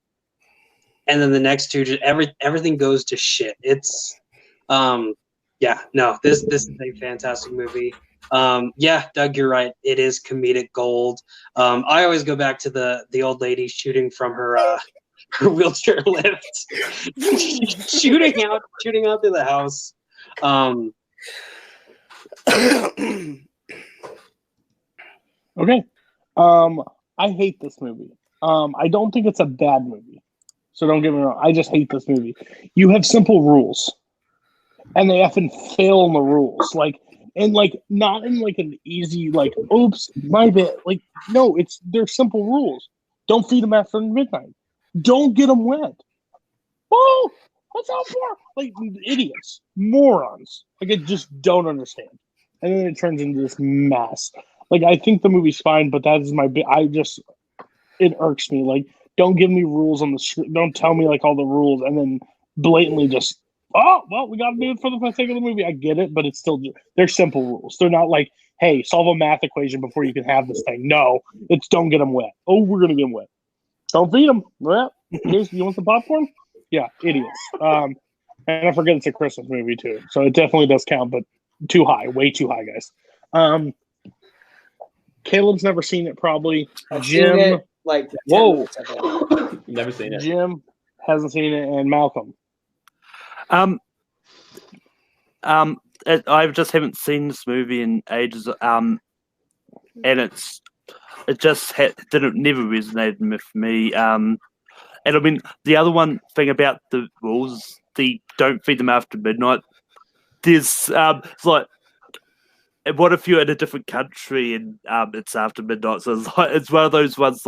And then the next 2, just everything goes to shit. It's, this is a fantastic movie. Doug, you're right. It is comedic gold. I always go back to the old lady shooting from her wheelchair lift, shooting out through the house. Okay. I hate this movie. I don't think it's a bad movie. So don't get me wrong. I just hate this movie. You have simple rules, and they effing fail in the rules. Not in an easy oops, my bad. No, they're simple rules. Don't feed them after midnight. Don't get them wet. Oh, what's that for? Idiots, morons. I just don't understand. And then it turns into this mess. I think the movie's fine, but that is it irks me. Don't give me rules on the script. Don't tell me all the rules and then blatantly just, we got to do it for the sake of the movie. I get it, but it's still, they're simple rules. They're not hey, solve a math equation before you can have this thing. No, it's don't get them wet. Oh, we're going to get them wet. Don't feed them. Well, you want some popcorn? Yeah, idiots. And I forget it's a Christmas movie too. So it definitely does count, but too high, way too high, guys. Caleb's never seen it probably. Jim. Whoa. Never seen it. Jim hasn't seen it, and Malcolm. I just haven't seen this movie in ages. And it just never resonated with me. And I mean, the other one thing about the rules, the don't feed them after midnight. There's it's what if you're in a different country and it's after midnight? So it's one of those ones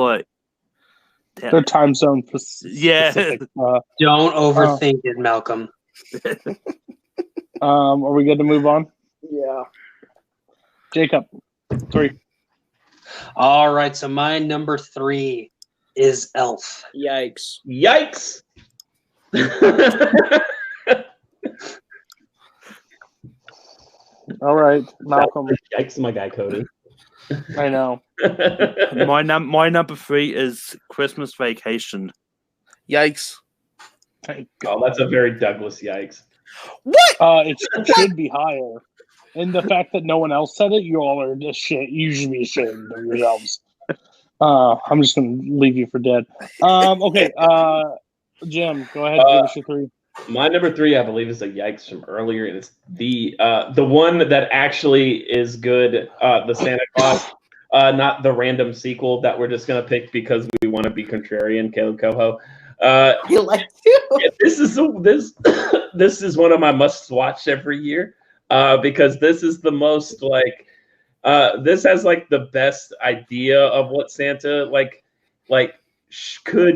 their time zone. Specific. Don't overthink it, Malcolm. Are we good to move on? Yeah. Jacob, 3. All right, so my number 3 is Elf. Yikes. All right, Malcolm. Yikes, my guy Cody. I know. My number 3 is Christmas Vacation. Yikes. Oh, that's a very Douglas yikes. What? It should be higher. And the fact that no one else said it, you all are just shit. You should be ashamed of yourselves. I'm just going to leave you for dead. Okay, Jim, go ahead. Give us your 3. My number 3, I believe, is a yikes from earlier, and it's the one that actually is good. The Santa Claus, not the random sequel that we're just going to pick because we want to be contrarian. Kaleb Koho. You like to? This is one of my must-watch every year because this is the most like this has like the best idea of what Santa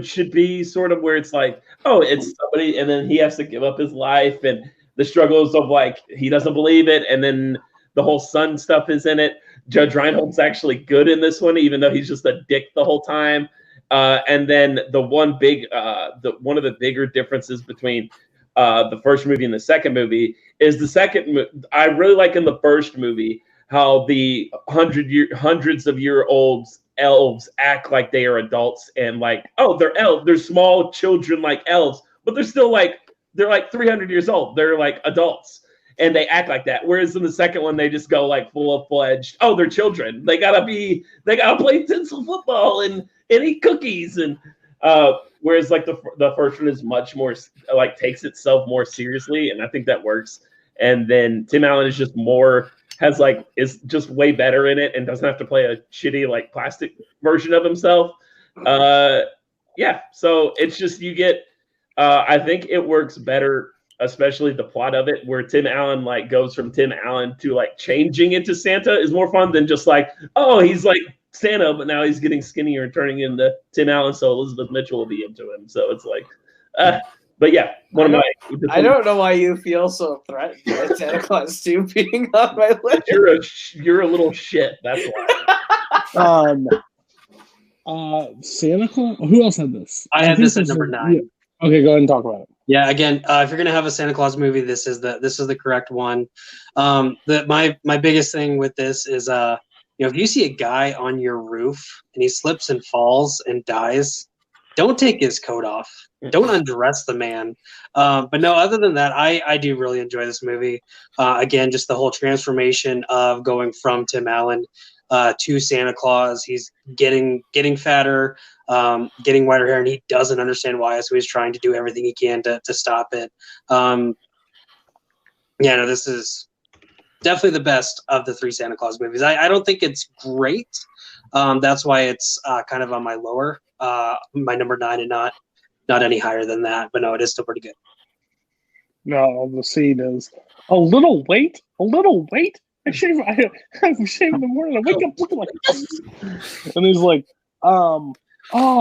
should be, sort of, where it's like, oh, it's somebody, and then he has to give up his life, and the struggles of like he doesn't believe it, and then the whole son stuff is in it. Judge Reinhold's actually good in this one, even though he's just a dick the whole time. And then one of the bigger differences between the first movie and the second movie is I really like in the first movie how the hundreds of year olds elves act like they are adults, and like, oh, they're small children like elves, but they're like 300 years old. They're like adults, and they act like that. Whereas in the second one, they just go like full-fledged. Oh, they're children. They gotta play tinsel football and eat cookies. And whereas like the first one is much more like takes itself more seriously, and I think that works. And then Tim Allen is just is just way better in it and doesn't have to play a shitty like plastic version of himself. Yeah, so it's just you get. I think it works better, especially the plot of it, where Tim Allen like goes from Tim Allen to like changing into Santa is more fun than just like, oh, he's like Santa, but now he's getting skinnier and turning into Tim Allen, so Elizabeth Mitchell will be into him. So it's like, but yeah, I don't know why you feel so threatened by Santa Claus 2 being on my list. You're a little shit. That's why. Santa Claus. Who else had this? I had this at number 9. Yeah. Okay, go ahead and talk about it. Yeah, again, if you're gonna have a Santa Claus movie, this is the correct one. My biggest thing with this is if you see a guy on your roof and he slips and falls and dies, don't take his coat off. Don't undress the man. But no, other than that, I do really enjoy this movie. Again, just the whole transformation of going from Tim Allen to Santa Claus. He's getting fatter, getting whiter hair, and he doesn't understand why, so he's trying to do everything he can to stop it. This is definitely the best of the 3 Santa Claus movies. I don't think it's great. That's why it's kind of on my lower, my number 9, and not any higher than that. But no, it is still pretty good. No, the scene is a little wait. I shave in the morning. I wake up looking like this. And he's like, oh,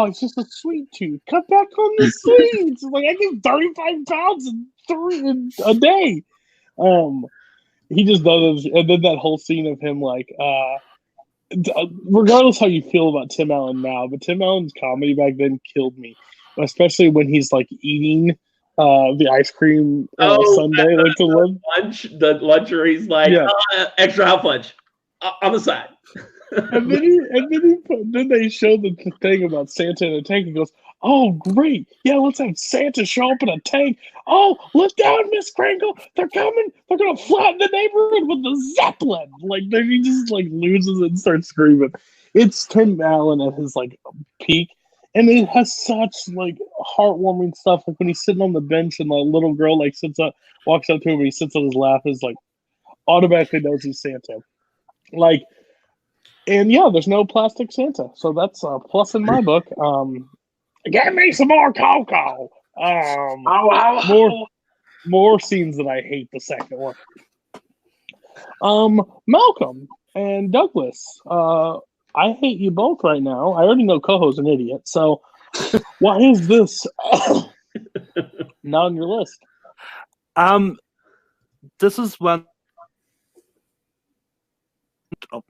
it's just a sweet tooth. Cut back on the sweets. Like, I get 35 pounds in a day. He just does, and then that whole scene of him like, regardless how you feel about Tim Allen now, but Tim Allen's comedy back then killed me, especially when he's like eating the ice cream sundae, like the lunch where he's like, extra hot fudge on the side. and then they show the thing about Santa in a tank. He goes, "Oh, great! Yeah, let's have Santa show up in a tank. Oh, look down, Miss Kringle! They're coming! They're gonna flatten the neighborhood with the Zeppelin!" Like, then he just like loses it and starts screaming. It's Tim Allen at his like peak, and it has such like heartwarming stuff. Like when he's sitting on the bench and the little girl like walks up to him and he sits on his lap, is like automatically knows he's Santa. Like. And yeah, there's no plastic Santa, so that's a plus in my book. Get me some more cocoa. More scenes that I hate. The second one. Malcolm and Douglas. I hate you both right now. I already know Koho's an idiot, so why is this not on your list? This is one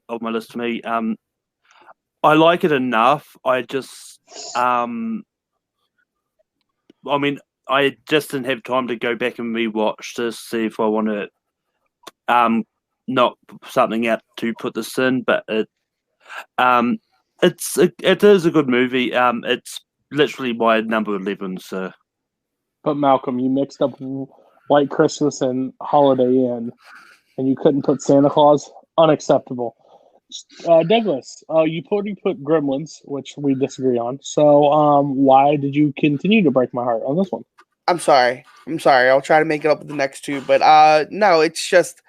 of my list to me. I like it enough. I just I just didn't have time to go back and rewatch this, see if I want to not something out to put this in, but it is a good movie. It's literally my number 11. So, But Malcolm, you mixed up White Christmas and Holiday Inn, and you couldn't put Santa Claus. Unacceptable. Douglas, you put Gremlins, which we disagree on. So, why did you continue to break my heart on this one? I'm sorry. I'll try to make it up with the next two, but no, it's just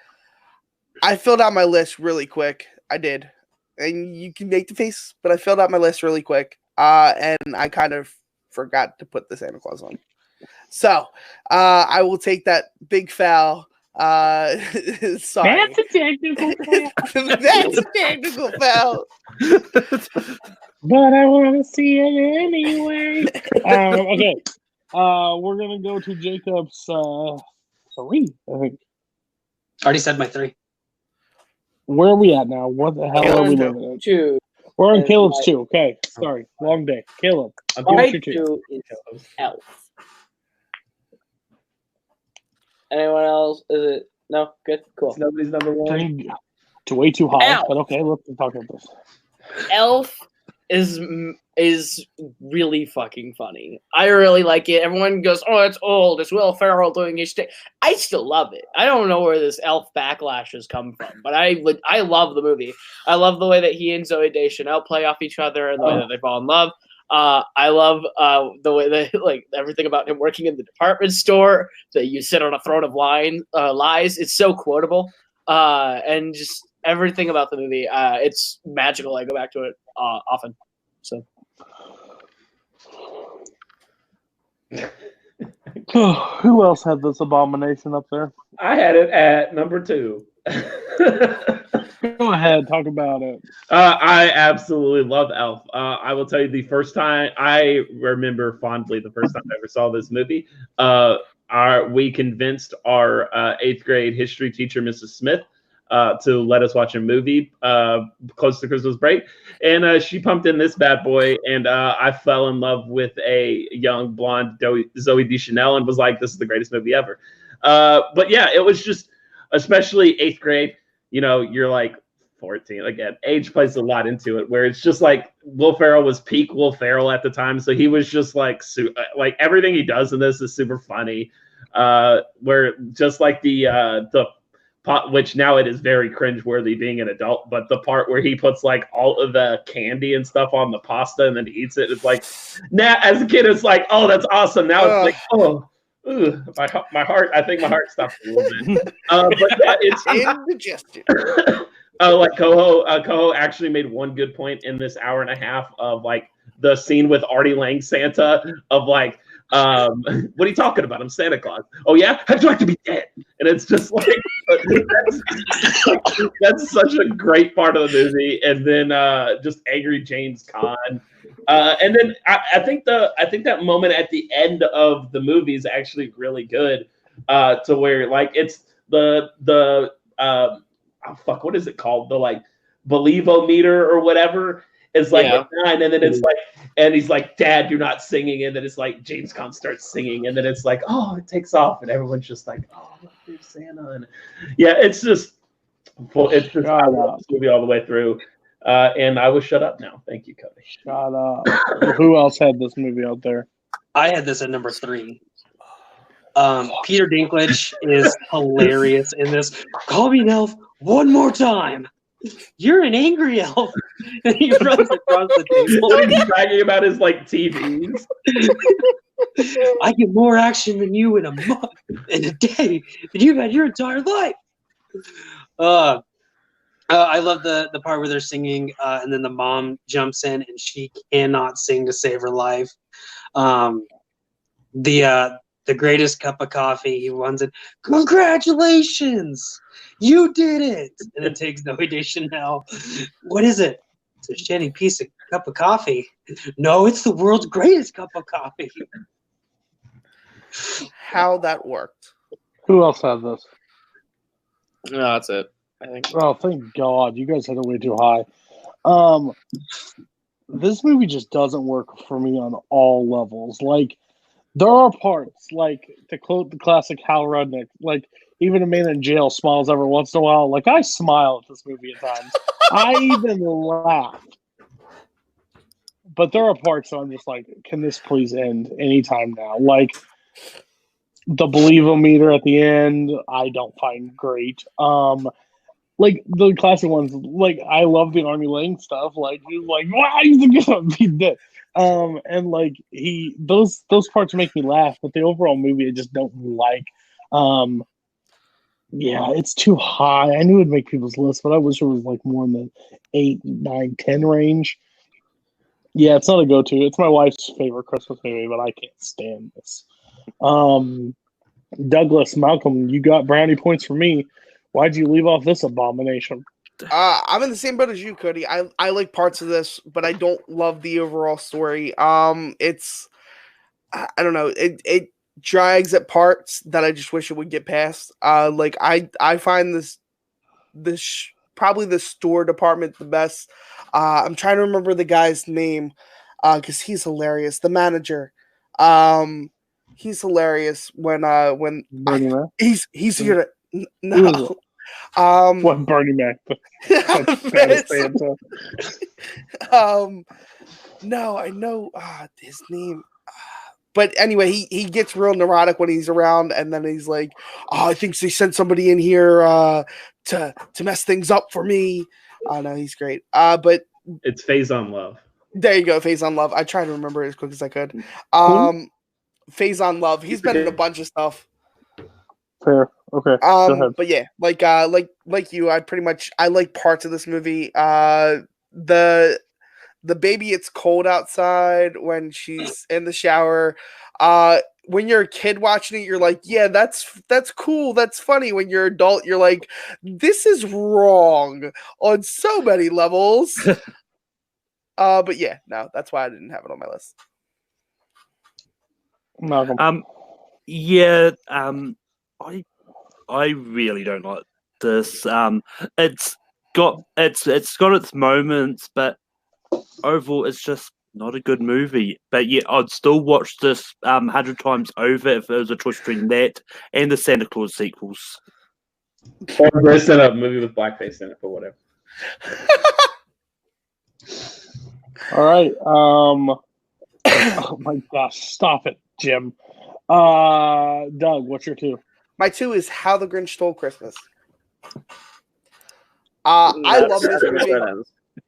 I filled out my list really quick. I did, and you can make the face, but I filled out my list really quick, and I kind of forgot to put the Santa Claus on. So, I will take that big foul. Sorry. That's a technical foul. That's a technical foul. But I want to see it anyway. Okay. We're going to go to Jacob's 3, I think. Already said my 3. Where are we at now? What the hell are we living at? 2. We're on Caleb's 2. Okay. Sorry. Long day. Caleb. My 2 is Elf. Anyone else? Is it? No? Good? Cool. It's nobody's number 1. Way too high, Elf. but okay, let's talk about this. Elf is really fucking funny. I really like it. Everyone goes, "Oh, it's old. It's Will Ferrell doing his thing." I still love it. I don't know where this Elf backlash has come from, but I love the movie. I love the way that he and Zooey Deschanel play off each other and the way that they fall in love. I love the way that everything about him working in the department store, that you sit on a throne of lies. It's so quotable, and just everything about the movie. It's magical. I go back to it often. So, who else had this abomination up there? I had it at number 2. Go ahead, talk about it. I absolutely love Elf. I will tell you, the first time I remember fondly, the first time I ever saw this movie, we convinced our 8th grade history teacher, Mrs. Smith, to let us watch a movie close to Christmas break, and she pumped in this bad boy, and I fell in love with a young blonde Zooey Deschanel and was like, "This is the greatest movie ever." But yeah, it was just, especially 8th grade. You know, you're like 14. Again, age plays a lot into it, where it's just like Will Ferrell was peak Will Ferrell at the time. So he was just like everything he does in this is super funny. Where just like the pot, which now it is very cringeworthy being an adult, but the part where he puts like all of the candy and stuff on the pasta and then eats it, it's like, nah, as a kid, it's like, oh, that's awesome. Now it's like, oh. Ooh, my heart. I think my heart stopped a little bit. But yeah, it's indigestion. Like Koho actually made one good point in this hour and a half of like the scene with Artie Lang Santa of like, what are you talking about? I'm Santa Claus. Oh yeah, how'd you like to be dead? And it's just like that's such a great part of the movie. And then just angry James Caan. And then I think that moment at the end of the movie is actually really good, to where like it's the what is it called? The like Believo-meter or whatever is like a 9, and then it's like, and he's like, "Dad, you're not singing," and then it's like James Caan starts singing, and then it's like, oh, it takes off, and everyone's just like, oh, look, there's Santa, and yeah, it's just I love this movie all the way through. And I will shut up now. Thank you, Cody. Shut up. Who else had this movie out there? I had this at number 3. Peter Dinklage is hilarious in this. "Call me an elf one more time. You're an angry elf." And he runs across the table. He's bragging about his like TVs. "I get more action than you in a month, in a day, than you've had your entire life." I love the part where they're singing, and then the mom jumps in and she cannot sing to save her life. The greatest cup of coffee. He runs in, "Congratulations, you did it!" And it takes Zooey Deschanel. "What is it?" "It's a shitty piece of cup of coffee." "No, it's the world's greatest cup of coffee." How that worked. Who else had this? No, that's it. I think. Oh, thank God. You guys had it way too high. This movie just doesn't work for me on all levels. Like, there are parts, like, to quote the classic Hal Rudnick, like, even a man in jail smiles every once in a while. Like, I smile at this movie at times. I even laugh. But there are parts that I'm just like, can this please end anytime now? Like, the believe-o-meter at the end, I don't find great. Like, the classic ones, like, I love the Army Lang stuff. Like, he's like, wow, he's gonna be dead. And like those parts make me laugh, but the overall movie I just don't like. Yeah, it's too high. I knew it'd make people's list, but I wish it was like more in the 8, 9, 10 range. Yeah, it's not a go-to. It's my wife's favorite Christmas movie, but I can't stand this. Douglas, Malcolm, you got brownie points for me. Why'd you leave off this abomination? I'm in the same boat as you, Cody. I like parts of this, but I don't love the overall story. It's I don't know. It drags at parts that I just wish it would get past. Like I find this probably the store department the best. I'm trying to remember the guy's name because he's hilarious. The manager. He's hilarious when he's here to no. What Bernie Mac? No, I know his name. But anyway, he gets real neurotic when he's around, and then he's like, "Oh, I think they sent somebody in here to mess things up for me." Oh no, he's great. But it's Phase on Love. There you go, Phase on Love. I tried to remember it as quick as I could. Phase on Love. He's been in a bunch of stuff. Fair. Okay. Go ahead. But yeah, like you, I like parts of this movie. The baby, it's cold outside when she's in the shower. When you're a kid watching it, you're like, yeah, that's cool, that's funny. When you're an adult, you're like, this is wrong on so many levels. But yeah, no, that's why I didn't have it on my list. Malcolm. Yeah, I really don't like this. It's got its moments, but overall, it's just not a good movie. But yeah, I'd still watch this 100 times over if there was a choice between that and the Santa Claus sequels. Or dress in a movie with blackface in it, but whatever. All right. Oh my gosh! Stop it, Jim. Doug, what's your 2? My 2 is How the Grinch Stole Christmas. I love this movie.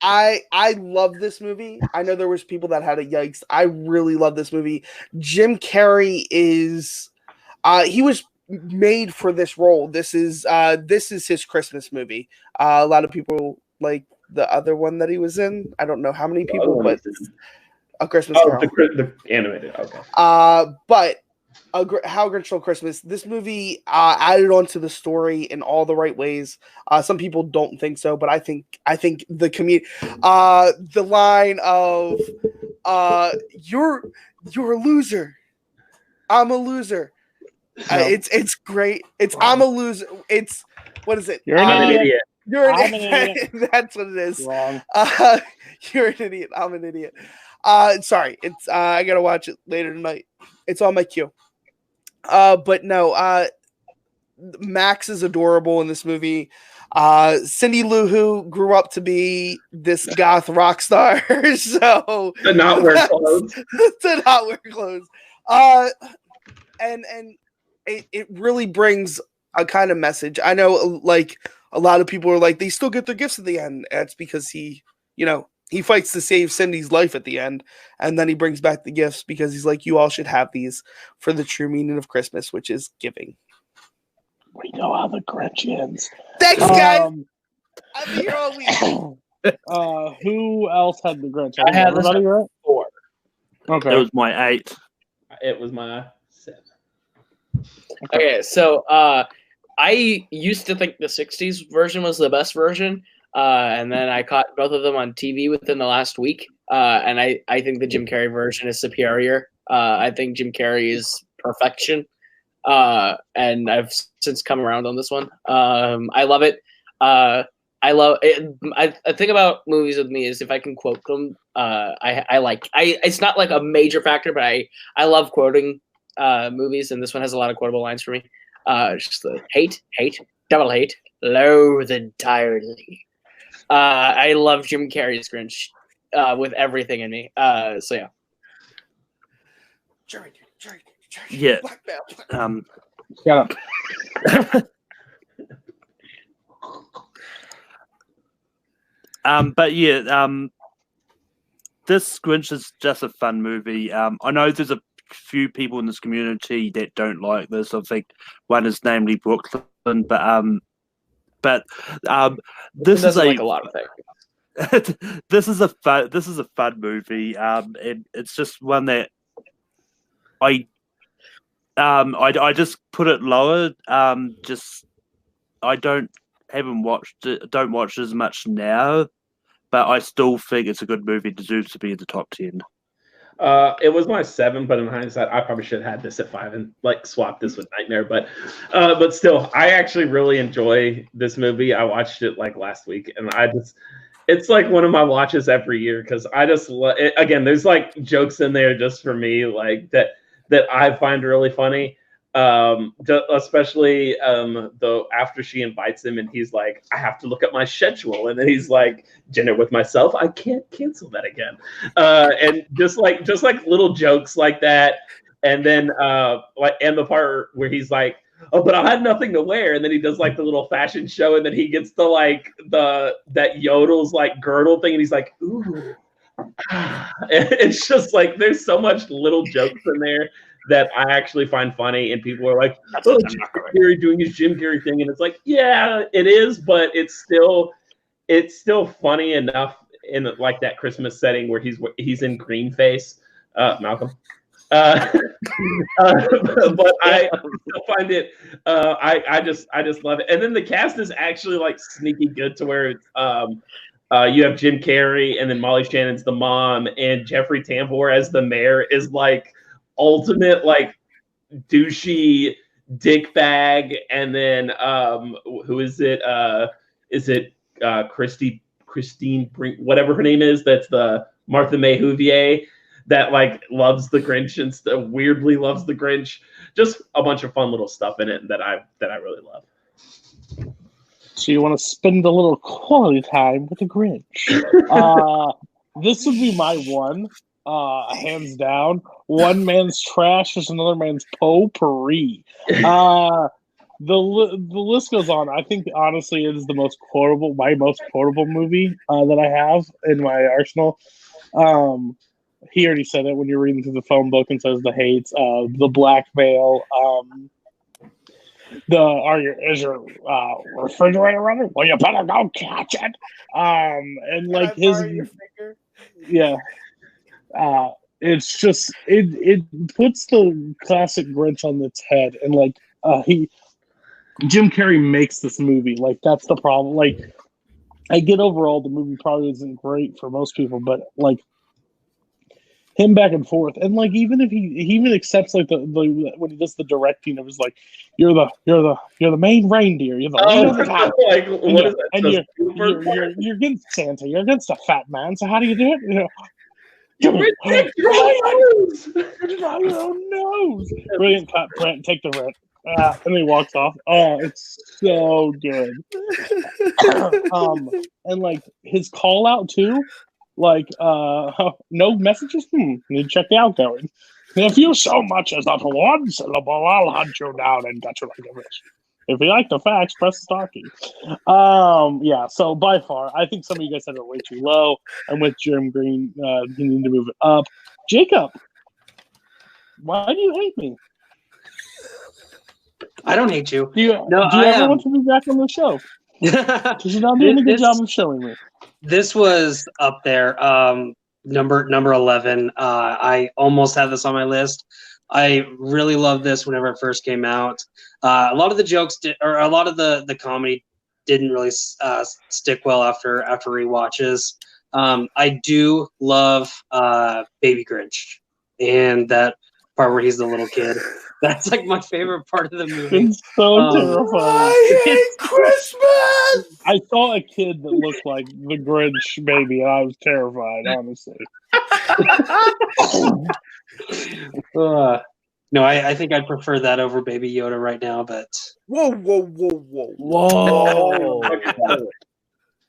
I love this movie. I know there was people that had a yikes. I really love this movie. Jim Carrey is he was made for this role. This is his Christmas movie. A lot of people like the other one that he was in. I don't know how many people, but A Christmas Carol. The animated. Okay. But How Grinch Stole Christmas. This movie added on to the story in all the right ways. Some people don't think so, but I think the the line of you're a loser, I'm a loser. No. It's great. It's I'm a loser. It's what is it? You're an idiot. You're an idiot. That's what it is. Wrong. You're an idiot. I'm an idiot. Sorry. It's I gotta watch it later tonight. It's on my queue. But no, Max is adorable in this movie. Cindy Lou Who grew up to be this goth rock star, so to not wear clothes. to not wear clothes. And it really brings a kind of message. I know, like a lot of people are like, they still get their gifts at the end. That's because he fights to save Cindy's life at the end, and then he brings back the gifts because he's like, you all should have these for the true meaning of Christmas, which is giving. We know how the Grinch ends. Thanks, guys. I'm here all week. Who else had the Grinch? I had everybody, right? 4. Okay. It was my 8. It was my 7. Okay, so I used to think the 60s version was the best version. And then I caught both of them on TV within the last week. And I think the Jim Carrey version is superior. I think Jim Carrey is perfection. And I've since come around on this one. I love it. I love it. I think about movies with me is if I can quote them. It's not like a major factor, but I love quoting movies, and this one has a lot of quotable lines for me. Just the hate, double hate, loathe entirely. I love Jim Carrey's Grinch with everything in me. So yeah. Yeah. Shut up. But yeah, this Grinch is just a fun movie. I know there's a few people in this community that don't like this. I think one is namely Brooklyn, but this is like a lot of things. this is a fun movie. And it's just one that I just put it lower. Haven't watched it. Don't watch it as much now, but I still think it's a good movie. It deserves to be in the top 10. It was my 7, but in hindsight, I probably should have had this at 5 and like swapped this with Nightmare. But still, I actually really enjoy this movie. I watched it like last week, and it's like one of my watches every year because I just again, there's like jokes in there just for me, like that I find really funny. Especially though after she invites him and he's like, I have to look at my schedule, and then he's like, dinner with myself, I can't cancel that again. And just like little jokes like that, and then and the part where he's like, oh, but I had nothing to wear, and then he does like the little fashion show, and then he gets the like that Yodel's like girdle thing, and he's like, ooh. It's just like there's so much little jokes in there that I actually find funny, and people are like, "Oh, Jim Carrey doing his Jim Carrey thing," and it's like, yeah, it is, but it's still funny enough in like that Christmas setting where he's in green face, Malcolm. But I find it, I just love it, and then the cast is actually like sneaky good to where it's you have Jim Carrey, and then Molly Shannon's the mom, and Jeffrey Tambor as the mayor is like ultimate like douchey dick bag, and then who is it? Is it Christine Brink, whatever her name is? That's the Martha May Huvier that like loves the Grinch and weirdly loves the Grinch. Just a bunch of fun little stuff in it that I really love. So you want to spend a little quality time with the Grinch? This would be my one. Hands down, one man's trash is another man's potpourri. The list goes on. I think honestly it is my most quotable movie that I have in my arsenal. He already said it when you're reading through the phone book and says the hates, the black Vail, is your refrigerator running? Well, you better go catch it. And like his, yeah. It's just it puts the classic Grinch on its head, and like Jim Carrey makes this movie. Like that's the problem. Like I get overall the movie probably isn't great for most people, but like him back and forth, and like even if he even accepts like the when he does the directing, it was like you're the main reindeer, you're the leader of the town. Like what is that? And you're against Santa, you're against a fat man. So how do you do it? You know. Your own nose. Brilliant cut, Brent. Take the rent. And then he walks off. Oh, it's so good. And like his call out too, like no messages. Need to check the outgoing. If you so much as utter one syllable, I'll hunt you down and gut you like a fish. If you like the facts, press the star key. Yeah, so by far, I think some of you guys said it way too low. I'm with Jerem Green. You need to move it up. Jacob, why do you hate me? I don't hate you. Do you ever want to be back on the show? Because you're not doing a good job of showing me. This was up there. Number 11. I almost had this on my list. I really loved this whenever it first came out. A lot of the jokes or a lot of the comedy didn't really stick well after rewatches. I do love Baby Grinch and that part where he's the little kid. That's like my favorite part of the movie. It's so terrifying. I hate Christmas. I saw a kid that looked like the Grinch baby, and I was terrified, honestly. No, I think I'd prefer that over Baby Yoda right now, but Whoa.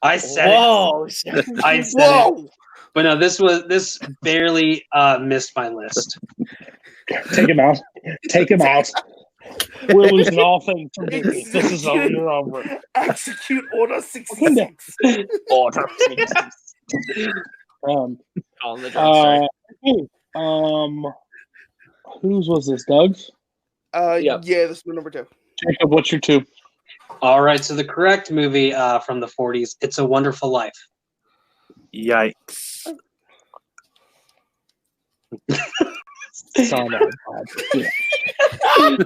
I said it. I said it. But no, this barely missed my list. Take him out. Take him out. We're losing all things for me. This is over. You're over. Execute Order 66. Order 66. Whose was this? Doug's? Yeah, this is number 2. Jacob, what's your 2? All right, so the correct movie from the 40s, It's a Wonderful Life. Yikes. Son of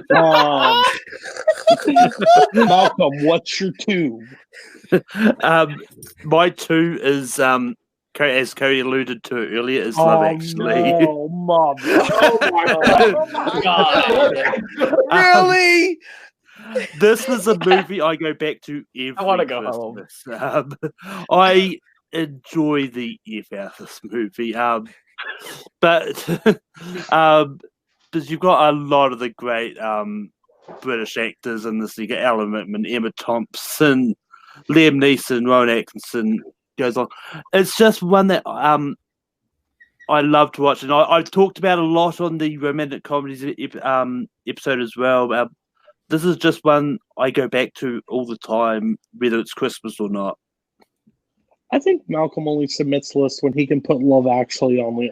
God. Malcolm, what's your 2? My 2 is as Cody alluded to earlier, is Love Actually. No, Mom. Oh my God. Really? This is a movie I go back to every I want to go Christmas. home. I enjoy the F out of this movie. But because you've got a lot of the great British actors in this. You got Alan Rickman, Emma Thompson, Liam Neeson, Rowan Atkinson, goes on. It's just one that I love to watch, and I've talked about a lot on the romantic comedies episode as well. This is just one I go back to all the time, whether it's Christmas or not. I think Malcolm only submits lists when he can put Love Actually on the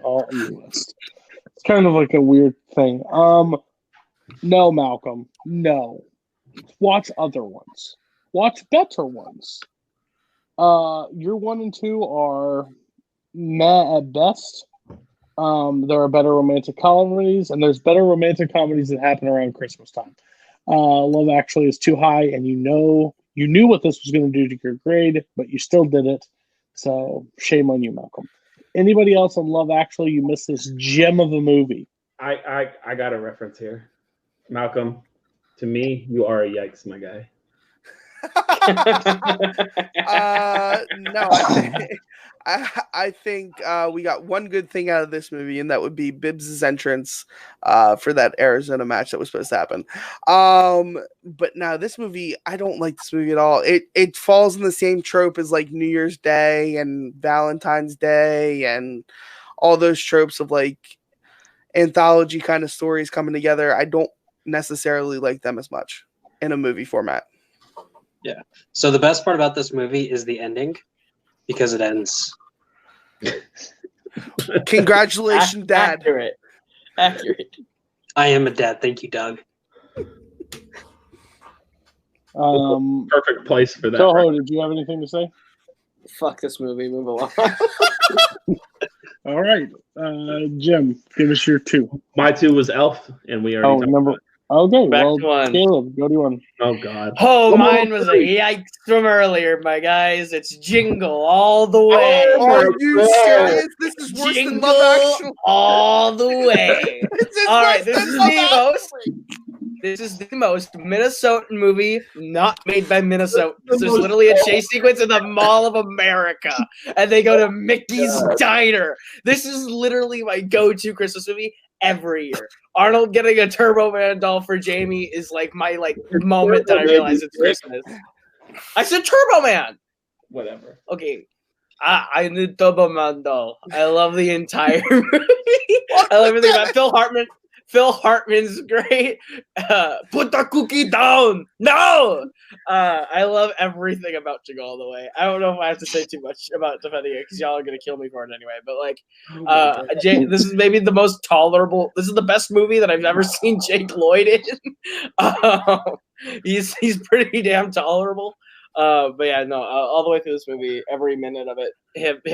list. It's kind of like a weird thing. No, Malcolm, no. Watch other ones. Watch better ones. Your 1 and 2 are meh at best. There are better romantic comedies, and there's better romantic comedies that happen around Christmas time. Love Actually is too high, and you knew what this was going to do to your grade, but you still did it. So shame on you, Malcolm. Anybody else on Love Actually? You missed this gem of a movie. I got a reference here. Malcolm, to me, you are a yikes, my guy. No, I think we got one good thing out of this movie, and that would be Bibbs' entrance for that Arizona match that was supposed to happen. But now this movie, I don't like this movie at all. It falls in the same trope as like New Year's Day and Valentine's Day and all those tropes of like anthology kind of stories coming together. I don't necessarily like them as much in a movie format. Yeah. So the best part about this movie is the ending, because it ends. Congratulations, Dad. Accurate. I am a dad. Thank you, Doug. Perfect place for that. Koho, did you have anything to say? Fuck this movie. Move along. All right. Jim, give us your 2. My 2 was Elf, and we already talked about it. Okay, Back well, to 1. Caleb, go to 1. Oh, God. Oh, mine was a yikes from earlier, my guys. It's Jingle all the way. Oh, are you serious? This is worse Jingle than Love Actually. all the way. All right, this is the most Minnesotan movie not made by Minnesotans. There's literally a chase sequence in the Mall of America, and they go to Mickey's Diner. This is literally my go-to Christmas movie every year. Arnold getting a Turbo Man doll for Jamie is like my moment that I realize it's Christmas. I said Turbo Man. Whatever. Okay. I need Turbo Man doll. I love the entire movie. I love everything about Phil Hartman. Phil Hartman's great. Put the cookie down. No. I love everything about Jingle All the Way. I don't know if I have to say too much about defending it because y'all are gonna kill me for it anyway. But this is maybe the most tolerable. This is the best movie that I've ever seen Jake Lloyd in. He's pretty damn tolerable. But yeah, no, all the way through this movie, every minute of it,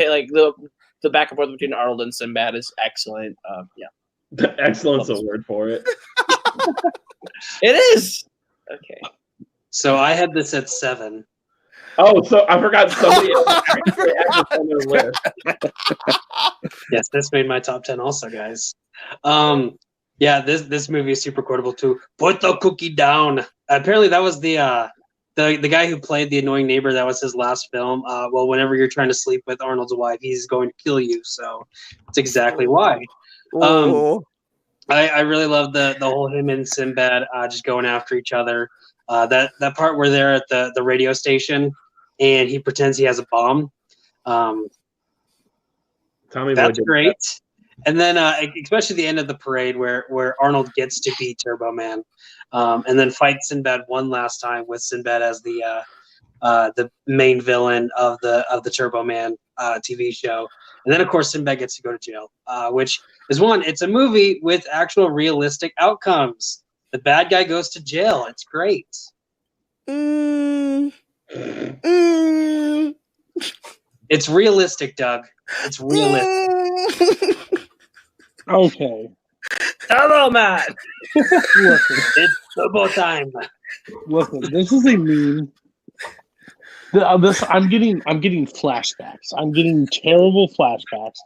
like the back and forth between Arnold and Sinbad is excellent. Yeah. Excellent's a word for it. It is. Okay. So I had this at 7. Oh, so I forgot somebody else actually added on their list. Yes, this made my top 10 also, guys. Yeah, this movie is super quotable too. Put the cookie down. Apparently that was the guy who played the annoying neighbor. That was his last film. Well, whenever you're trying to sleep with Arnold's wife, he's going to kill you. So that's exactly why. I really love the whole him and Sinbad just going after each other. That part where they're at the radio station and he pretends he has a bomb. That's great. And then especially the end of the parade where Arnold gets to be Turbo Man, and then fights Sinbad one last time with Sinbad as the main villain of the Turbo Man TV show. And then of course Sinbad gets to go to jail, which is it's a movie with actual realistic outcomes. The bad guy goes to jail. It's great. It's realistic, Doug. It's realistic. Okay. Hello, man. Listen, It's Turbo time. listen. This is a meme. I'm getting flashbacks. I'm getting terrible flashbacks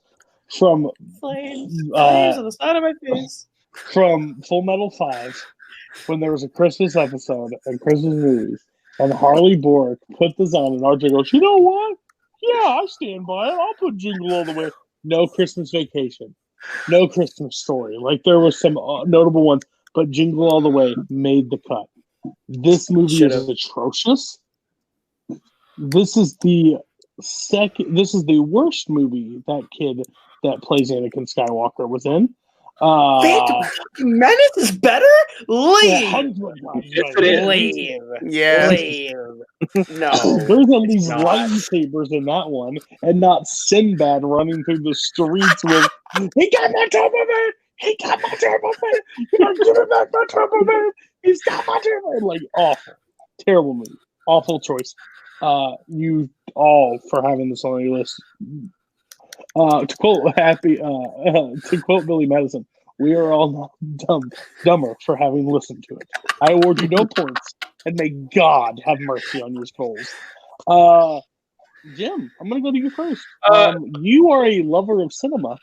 from Flames on the side of my face. from Full Metal 5 when there was a Christmas episode and Christmas movies, and Harley Bork put this on, and RJ goes, "You know what? Yeah, I stand by it. I'll put Jingle All the Way." No Christmas Vacation, no Christmas Story. Like there was some notable ones, but Jingle All the Way made the cut. This movie is atrocious. This is the worst movie that kid that plays Anakin Skywalker was in. Phantom fucking Menace is better? Leave! 100 times Yes, better. it is. Leave. Yeah. Leave. No. There's at least not. lightsabers in that one, and not Sinbad running through the streets with, "He got my Turbo Man! He got my Turbo Man! You gotta give me back my Turbo Man! He's got my Turbo Man!" Like, awful. Terrible movie. Awful choice. You all for having this on your list. To quote Billy Madison, "We are all dumber for having listened to it. I award you no points, and may God have mercy on your souls." Jim, I'm going to go to you first. You are a lover of cinema.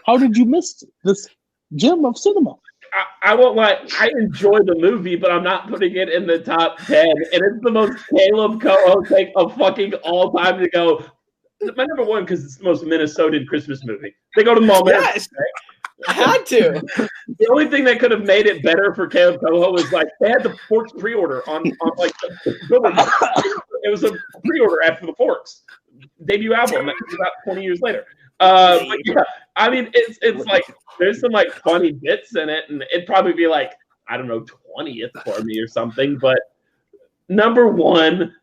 How did you miss this gem of cinema? I won't lie. I enjoy the movie, but I'm not putting it in the top 10. And it's the most Kaleb Koho take of fucking all time to go. My number one, because it's the most Minnesotan Christmas movie. They go to the mall. Yes, I had to. The only thing that could have made it better for Kaleb Koho was like they had the Forks pre-order on like it was a pre-order after the Forks debut album that was about 20 years later. But yeah, I mean it's like there's some like funny bits in it, and it'd probably be like, I don't know, 20th for me or something. But number one,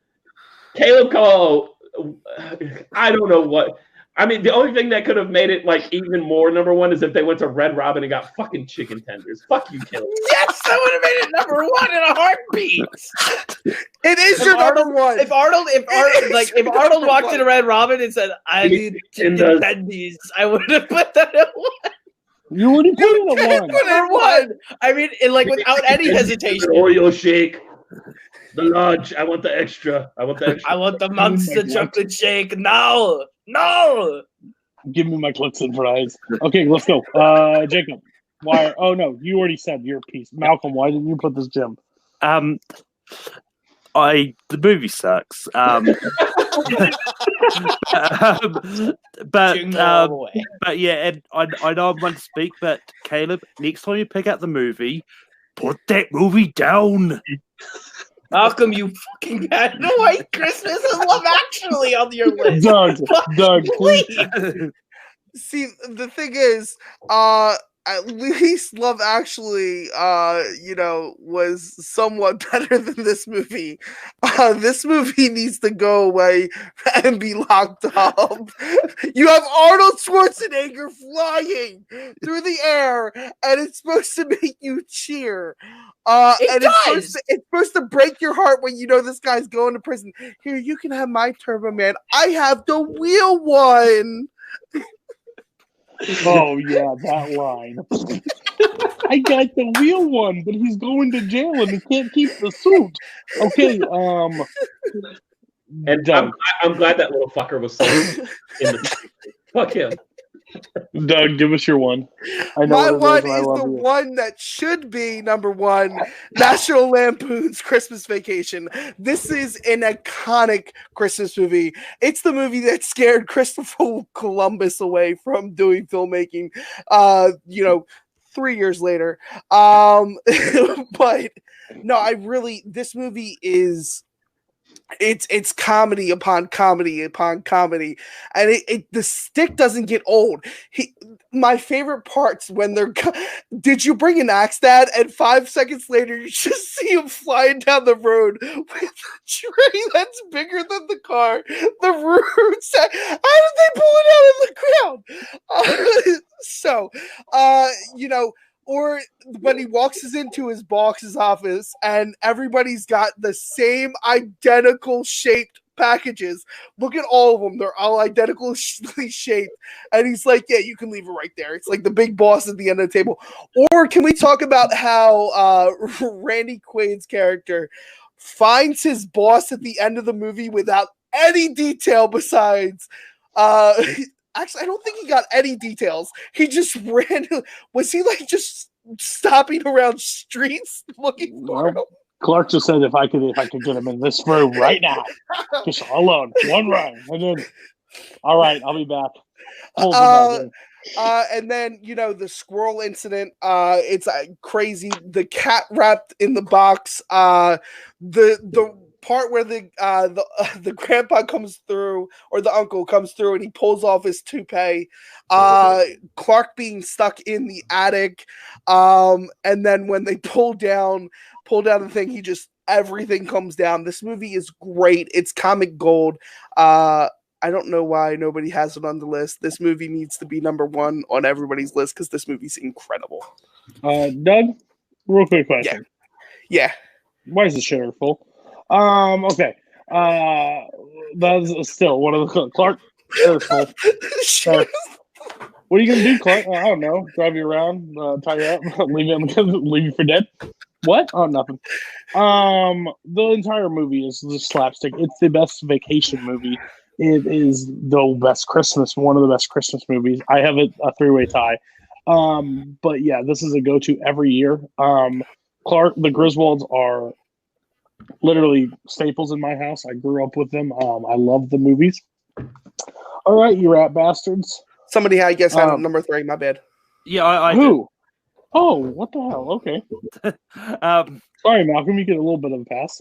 Kaleb Koho. I don't know what. I mean, the only thing that could have made it like even more number one is if they went to Red Robin and got fucking chicken tenders. Fuck you, Kaleb. Yes, that would have made it number one in a heartbeat. It is your number one. If Arnold walked into Red Robin and said, "I need chicken tendies," I would have put that at one. You already put it at one. Number one. I mean, without any hesitation. Oreo shake. The large. I want the extra. I want the monster chocolate shake. No. Give me my Clips and fries. Okay, let's go. Jacob. Why? Oh no, you already said your piece. Malcolm, why didn't you put this gem? The movie sucks. But yeah, and I know I'm one to speak, but Kaleb, next time you pick out the movie, put that movie down. Malcolm, you fucking had no White Christmas and Love Actually on your list. Doug, please. See, the thing is, at least Love Actually, was somewhat better than this movie. This movie needs to go away and be locked up. You have Arnold Schwarzenegger flying through the air, and it's supposed to make you cheer. It's supposed to break your heart when you know this guy's going to prison. Here, you can have my Turbo Man. I have the wheel one. Oh yeah, that line. I got the wheel one, but he's going to jail and he can't keep the suit. Okay, and I'm glad that little fucker was so in the fuck him. Doug, give us your one. I know my one is the you. one that should be number one, National Lampoon's Christmas Vacation. This is an iconic Christmas movie. It's the movie that scared Christopher Columbus away from doing filmmaking. 3 years later. But no, this movie is it's comedy upon comedy upon comedy, and the stick doesn't get old. My favorite parts when they're did you bring an axe, Dad? And 5 seconds later you just see him flying down the road with a tree that's bigger than the car. The roots, how did they pull it out of the ground? Or when he walks into his boss's office and everybody's got the same identical shaped packages. Look at all of them. They're all identically shaped. And he's like, yeah, you can leave it right there. It's like the big boss at the end of the table. Or can we talk about how Randy Quaid's character finds his boss at the end of the movie without any detail besides... Actually, I don't think he got any details. He just ran. Was he like just stopping around streets looking for him? Clark just said if I could get him in this room right now, just alone, one run, and then all right, I'll be back. And then the squirrel incident. It's crazy. The cat wrapped in the box. The part where the grandpa comes through, or the uncle comes through, and he pulls off his toupee. Clark being stuck in the attic, and then when they pull down the thing, everything comes down. This movie is great. It's comic gold. I don't know why nobody has it on the list. This movie needs to be number 1 on everybody's list because this movie's incredible. Doug, real quick question. Yeah. Why is the shitter full? Okay. That's still one of the Clark. What are you gonna do, Clark? I don't know. Drive you around, tie you up, leave you for dead. What? Oh, nothing. The entire movie is just slapstick. It's the best vacation movie. It is the best Christmas, one of the best Christmas movies. I have a 3-way tie. But yeah, this is a go-to every year. Clark, the Griswolds are literally staples in my house. I grew up with them. I love the movies. All right, you rat bastards. Somebody, I guess, had number 3. My bad. Yeah, I who? did. Oh, what the hell? Okay. Sorry, Malcolm. You get a little bit of a pass.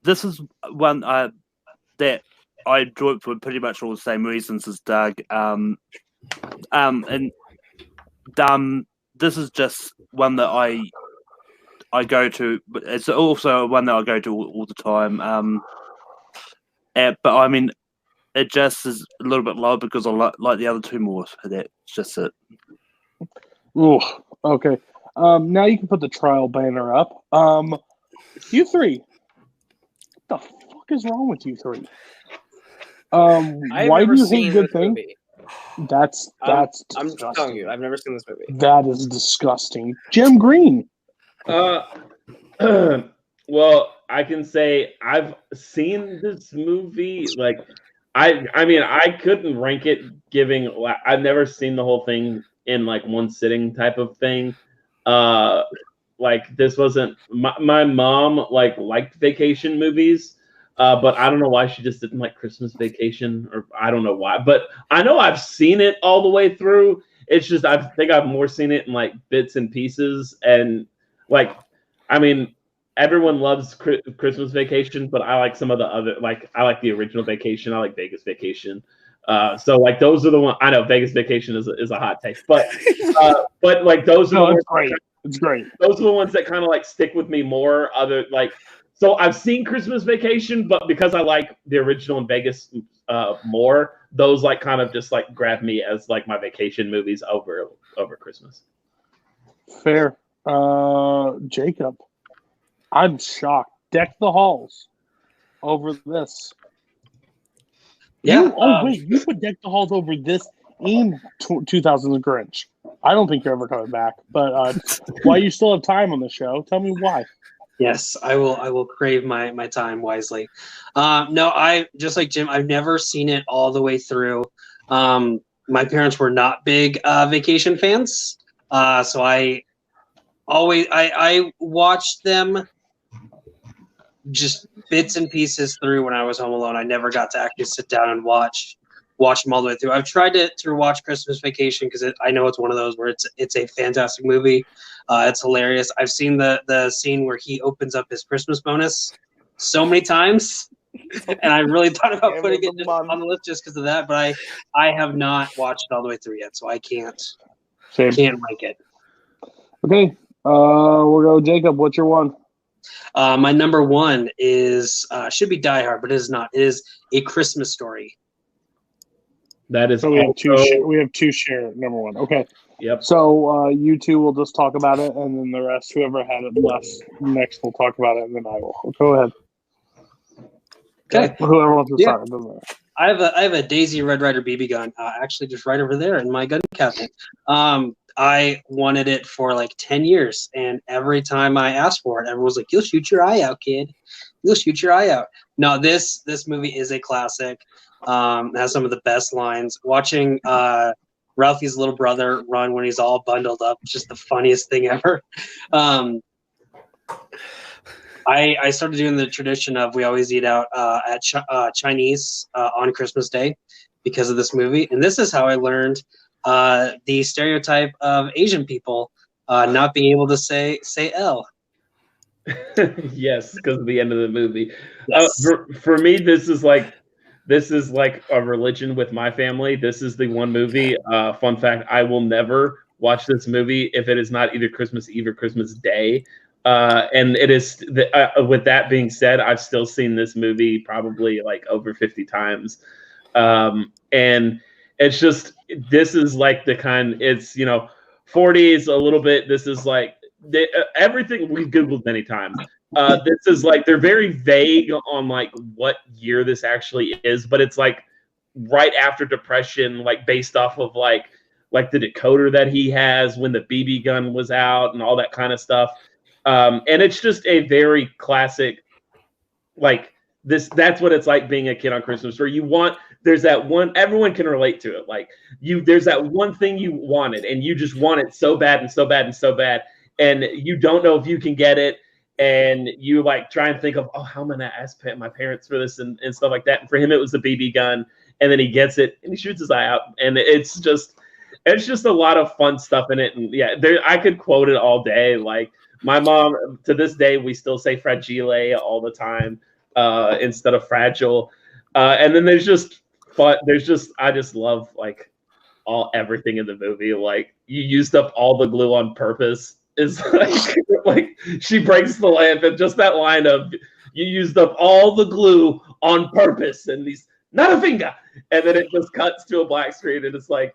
This is one that I enjoyed for pretty much all the same reasons as Doug. This is just one that I go to, but it's also one that I go to all the time. But I mean, it just is a little bit low because I like the other 2 more. That's just it. Ooh, okay. Now you can put the trial banner up. You 3. What the fuck is wrong with you 3? Why do you hate Good Thing? Movie. That's I'm just telling you, I've never seen this movie. That is disgusting. Jim Green. Well, I can say I've seen this movie. Like, I mean, I couldn't rank it. I've never seen the whole thing in like one sitting type of thing. Like this wasn't my mom liked vacation movies. But I don't know why she just didn't like Christmas Vacation, or I don't know why. But I know I've seen it all the way through. It's just I think I've more seen it in like bits and pieces. And like, I mean, everyone loves Christmas Vacation, but I like some of the other, like I like the original Vacation. I like Vegas Vacation. So like those are the ones. I know Vegas Vacation is a hot take, but like those are the ones. Great. It's great. Those are the ones that kind of like stick with me more. So I've seen Christmas Vacation, but because I like the original in Vegas more, those like kind of just like grab me as like my vacation movies over Christmas. Fair. Jacob, I'm shocked. Deck the Halls over this. Yeah. You put Deck the Halls over this in 2000's Grinch. I don't think you're ever coming back. But why you still have time on the show? Tell me why. Yes, I will crave my time wisely. No, I just like Jim. I've never seen it all the way through. My parents were not big vacation fans, so I watched them just bits and pieces through when I was home alone. I never got to actually sit down and watch watch them all the way through. I've tried to watch Christmas Vacation because I know it's one of those where it's a fantastic movie. It's hilarious. I've seen the scene where he opens up his Christmas bonus so many times, and I really thought about putting it on the list just because of that. But I have not watched it all the way through yet, so I can't rank it. Okay, we'll go Jacob. What's your one? My number one is should be Die Hard, but it is not. It is A Christmas Story. That is. So we have two share number one. Okay. Yep. So you two will just talk about it, and then the rest, whoever had it next, will talk about it, and then I will. Go ahead. Okay. Whoever wants to start. I have a Daisy Red Ryder BB gun, actually just right over there in my gun cabinet. I wanted it for like 10 years, and every time I asked for it, everyone was like, "You'll shoot your eye out, kid. You'll shoot your eye out." No, this movie is a classic. It has some of the best lines. Watching Ralphie's little brother run when he's all bundled up, just the funniest thing ever. I started doing the tradition of we always eat out at Chinese on Christmas Day because of this movie, and this is how I learned the stereotype of Asian people not being able to say L. Yes, because of the end of the movie. Yes. For me, this is like a religion with my family. This is the one movie. Fun fact: I will never watch this movie if it is not either Christmas Eve or Christmas Day. And it is. With that being said, I've still seen this movie probably like over 50 times, and it's just this is like the kind. It's 40 is a little bit. This is like everything we've Googled many times. This is like they're very vague on like what year this actually is, but it's like right after Depression, like based off of like the decoder that he has when the BB gun was out and all that kind of stuff. And it's just a very classic, like this. That's what it's like being a kid on Christmas, where there's that one, everyone can relate to it. Like there's that one thing you wanted, and you just want it so bad and so bad and so bad, and you don't know if you can get it. And you like try and think of, how am I gonna ask my parents for this and stuff like that. And for him, it was the BB gun, and then he gets it and he shoots his eye out, and it's just a lot of fun stuff in it. And yeah, I could quote it all day. Like my mom, to this day, we still say fragile all the time instead of fragile. And then there's just fun. I just love like everything in the movie. Like you used up all the glue on purpose. Is like she breaks the lamp, and just that line of you used up all the glue on purpose, and these not a finger, and then it just cuts to a black screen, and it's like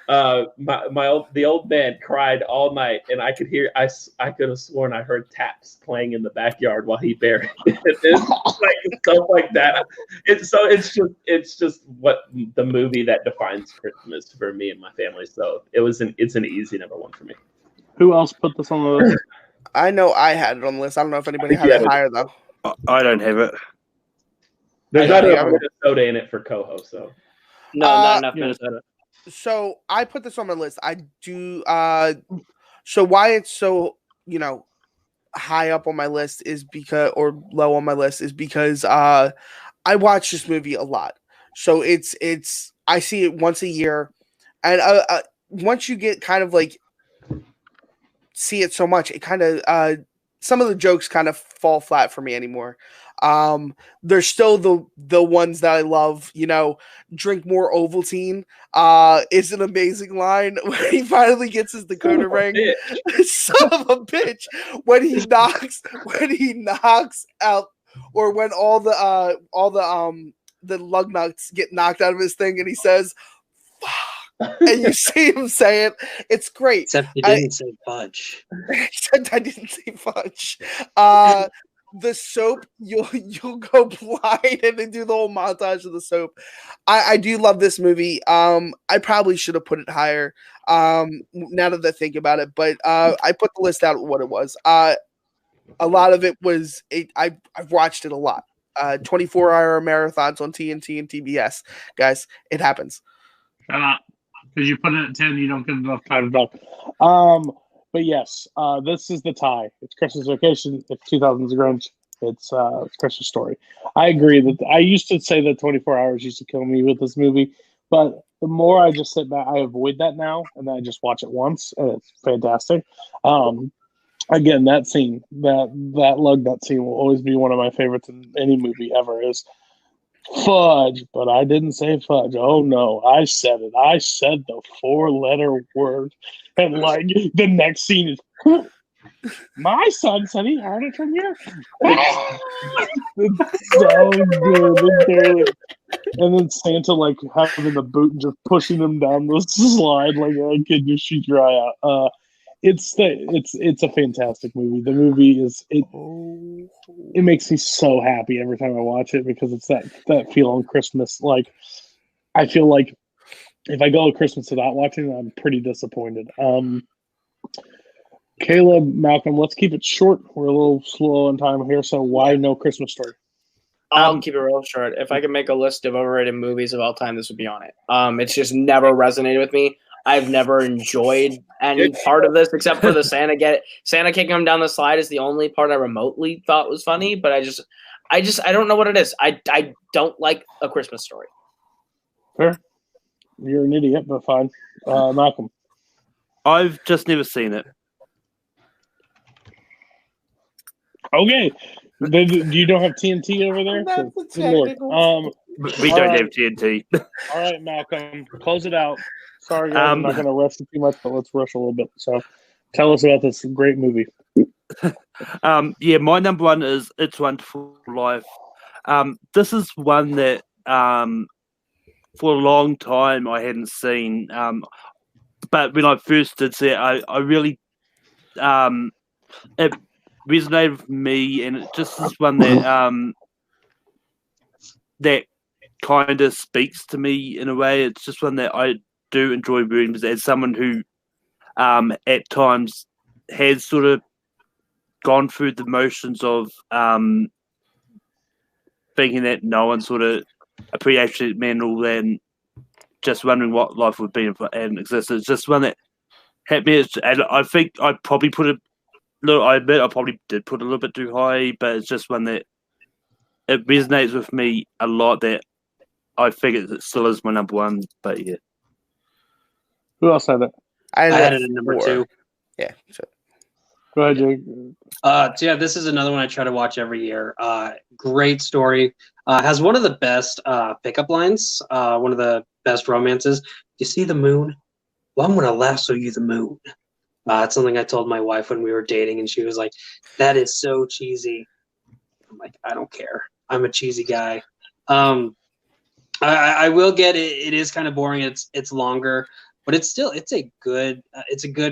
the old man cried all night, and I could hear I could have sworn I heard taps playing in the backyard while he buried it. It's like stuff like that. It's just what the movie that defines Christmas for me and my family. So it's an easy number one for me. Who else put this on the list? I know I had it on the list. I don't know if anybody had it higher, though. I don't have it. There's not enough Minnesota in it for Koho, so. No, not enough Minnesota. So I put this on my list. I do. So why it's so, high up on my list is because, or low on my list is because I watch this movie a lot. So I see it once a year. And once you get kind of like, see it so much, it kind of some of the jokes kind of fall flat for me anymore. There's still the ones that I love, drink more Ovaltine is an amazing line when he finally gets his decoder ring. Son of a bitch. When he knocks out, or when all the lug nuts get knocked out of his thing and he says, fuck. And you see him say it. It's great. Except he didn't say fudge. Except I didn't say fudge. The soap, you'll go blind and then do the whole montage of the soap. I do love this movie. I probably should have put it higher. Now that I think about it, but I put the list out at what it was. A lot of it was I've watched it a lot. 24-hour marathons on TNT and TBS, guys. It happens. Shut up. Because you put it at 10, you don't get enough time to talk. But yes, this is the tie. It's Christmas Vacation. It's 2000's Grunge. It's Christmas Story. I agree that I used to say that 24 hours used to kill me with this movie, But the more I just sit back, I avoid that now, and then I just watch it once, and it's fantastic. Again, that scene, that scene will always be one of my favorites in any movie ever. Is fudge, but I didn't say fudge. Oh no, I said it. I said the 4-letter word, and like the next scene is. My son said he heard it from you. It's so good. And then Santa like having the boot and just pushing him down the slide like a kid just shoot your eye out. It's a fantastic movie. The movie is it makes me so happy every time I watch it because it's that feel on Christmas. Like I feel like if I go to Christmas without watching it, I'm pretty disappointed. Caleb, Malcolm, let's keep it short. We're a little slow on time here, so why no Christmas Story? I'll keep it real short. If I could make a list of overrated movies of all time, this would be on it. It's just never resonated with me. I've never enjoyed any part of this except for the Santa kicking him down the slide is the only part I remotely thought was funny, but I don't know what it is. I don't like A Christmas Story. Fair. You're an idiot, but fine. Malcolm. I've just never seen it. Okay. You don't have TNT over there? We don't have TNT. All right, Malcolm. Close it out. Sorry, guys. I'm not going to rush it too much, but let's rush a little bit. So tell us about this great movie. My number one is It's Wonderful Life. This is one that for a long time I hadn't seen. But when I first did see it, I really it resonated with me, and it just is one that that kind of speaks to me in a way. It's just one that I do enjoy reading as someone who at times has sort of gone through the motions of thinking that no one sort of appreciates me and all that, and just wondering what life would be if it hadn't existed. It's just one that hit me, and I think I probably put it. Look, I admit I probably did put it a little bit too high, but it's just one that it resonates with me a lot. That I think it still is my number one. But yeah, who else had it? I had it at number 2. Yeah. Sure. Go ahead, Jake. So yeah, this is another one I try to watch every year. Great story. Has one of the best pickup lines. One of the best romances. You see the moon? Well, I'm gonna lasso you the moon. It's something I told my wife when we were dating, and she was like, "That is so cheesy." I'm like, "I don't care. I'm a cheesy guy." I will get it. It is kind of boring. It's longer, but it's a good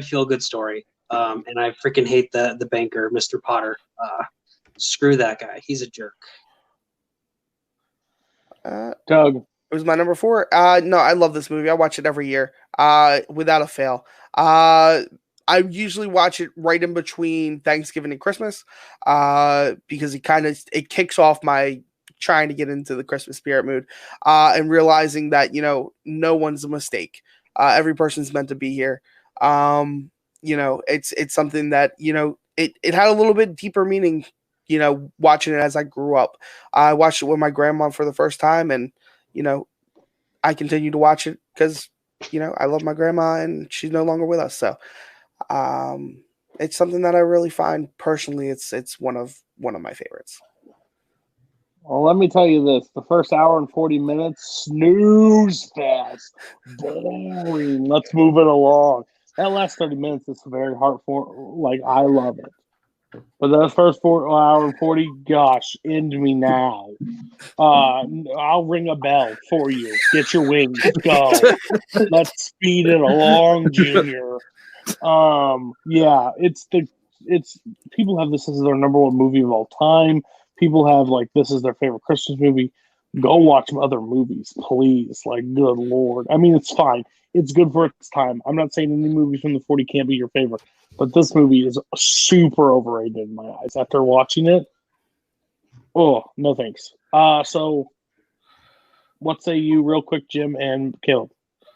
feel good story. And I freaking hate the banker, Mr. Potter. Screw that guy. He's a jerk. Doug. It was my number 4. No, I love this movie. I watch it every year, without a fail. I usually watch it right in between Thanksgiving and Christmas, because it kicks off my trying to get into the Christmas spirit mood, and realizing that, no one's a mistake. Every person's meant to be here. It's something that, it had a little bit deeper meaning, watching it as I grew up. I watched it with my grandma for the first time, and, I continue to watch it because, I love my grandma and she's no longer with us. So, it's something that I really find personally, it's one of my favorites. Well, let me tell you this. The first hour and 40 minutes, snooze fest. Boring. Let's move it along. That last 30 minutes is very heartful. Like, I love it. But that first 4 hour and 40, gosh, end me now. I'll ring a bell for you. Get your wings. Go. Let's speed it along, Junior. Yeah, it's people have this as their number one movie of all time. People have this is their favorite Christmas movie. Go watch some other movies, please. Like, good Lord. I mean, it's fine. It's good for its time. I'm not saying any movie from the 40 can't be your favorite, but this movie is super overrated in my eyes. After watching it, oh, no thanks. So what say you real quick, Jim and Caleb?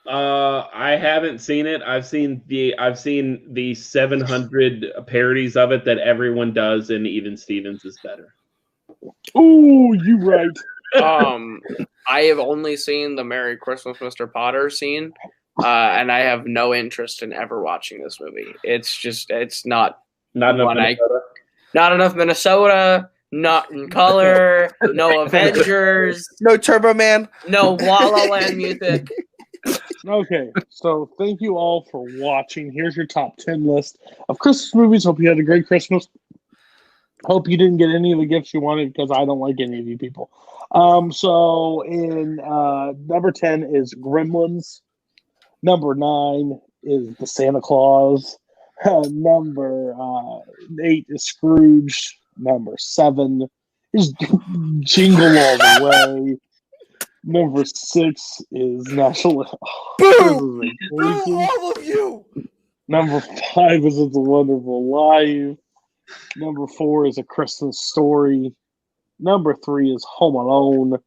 I haven't seen it. I've seen the 700 parodies of it that everyone does, and even Stevens is better. Ooh, you right. I have only seen the Merry Christmas, Mr. Potter scene, and I have no interest in ever watching this movie. It's not Not enough one Minnesota. not enough Minnesota, not in color, no Avengers, No Turbo Man. no La La Land music. Okay, so thank you all for watching. Here's your top 10 list of Christmas movies. Hope you had a great Christmas. Hope you didn't get any of the gifts you wanted because I don't like any of you people. So in number 10 is Gremlins. Number 9 is the Santa Claus. Number 8 is Scrooge. Number 7 is Jingle All the Way. Number 6 is National. Boo! Boo, all of you! Number 5 is It's a Wonderful Life. Number 4 is A Christmas Story. Number 3 is Home Alone.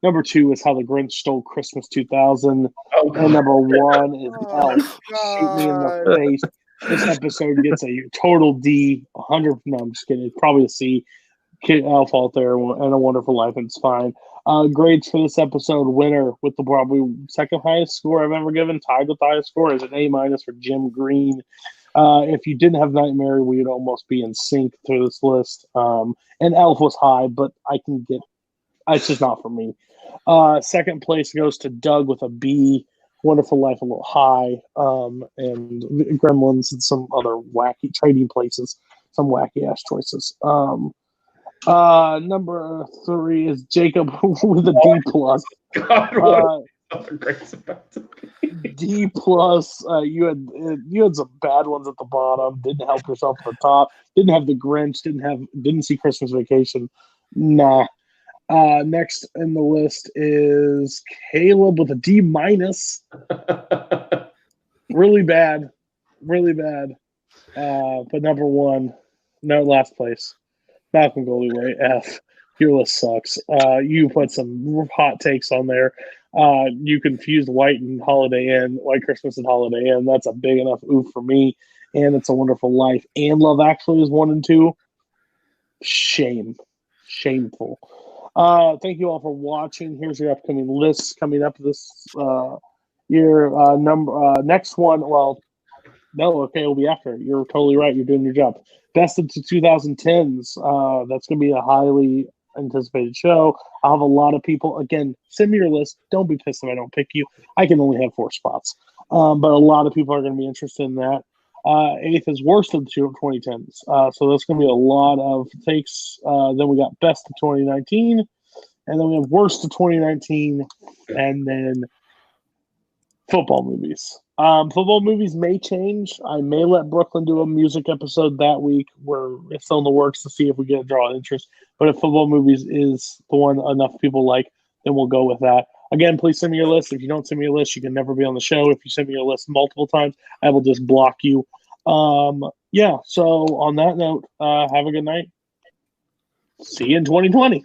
Number 2 is How the Grinch Stole Christmas 2000. And number 1 is Elf. Shoot me in the face. This episode gets a total D. 100. No, I'm just kidding. It's probably a C. Kid Elf out there and A Wonderful Life, and it's fine. Grades for this episode: winner with the probably second highest score I've ever given, tied with the highest score, is an A- for Jim Green. If you didn't have Nightmare, we would almost be in sync through this list. And Elf was high, but it's just not for me. Second place goes to Doug with a B. Wonderful Life a little high, and Gremlins and some other wacky trading places, some wacky ass choices. Number 3 is Jacob with a D plus. God, D plus. You had some bad ones at the bottom. Didn't help yourself at the top. Didn't have the Grinch. Didn't see Christmas Vacation. Nah. Next in the list is Caleb with a D minus. Really bad. But number 1, no, last place. Malcolm Goldie F. Your list sucks. You put some hot takes on there. You confused White Christmas and Holiday Inn. That's a big enough oof for me. And It's a Wonderful Life. And Love Actually is 1 and 2. Shameful. Thank you all for watching. Here's your upcoming lists coming up this year. Next one. Well, no, okay, it'll be after. You're totally right. You're doing your job. Best of the 2010s. That's going to be a highly anticipated show. I'll have a lot of people. Again, send me your list. Don't be pissed if I don't pick you. I can only have 4 spots. But a lot of people are going to be interested in that. 8th is Worst of the 2010s. So that's going to be a lot of takes. Then we got Best of 2019. And then we have Worst of 2019. And then football movies. Football movies may change. I may let Brooklyn do a music episode that week. It's still in the works to see if we get a draw interest. But if football movies is the one enough people like, then we'll go with that. Again, please send me your list. If you don't send me your list, you can never be on the show. If you send me your list multiple times, I will just block you. Yeah, so on that note, have a good night. See you in 2020.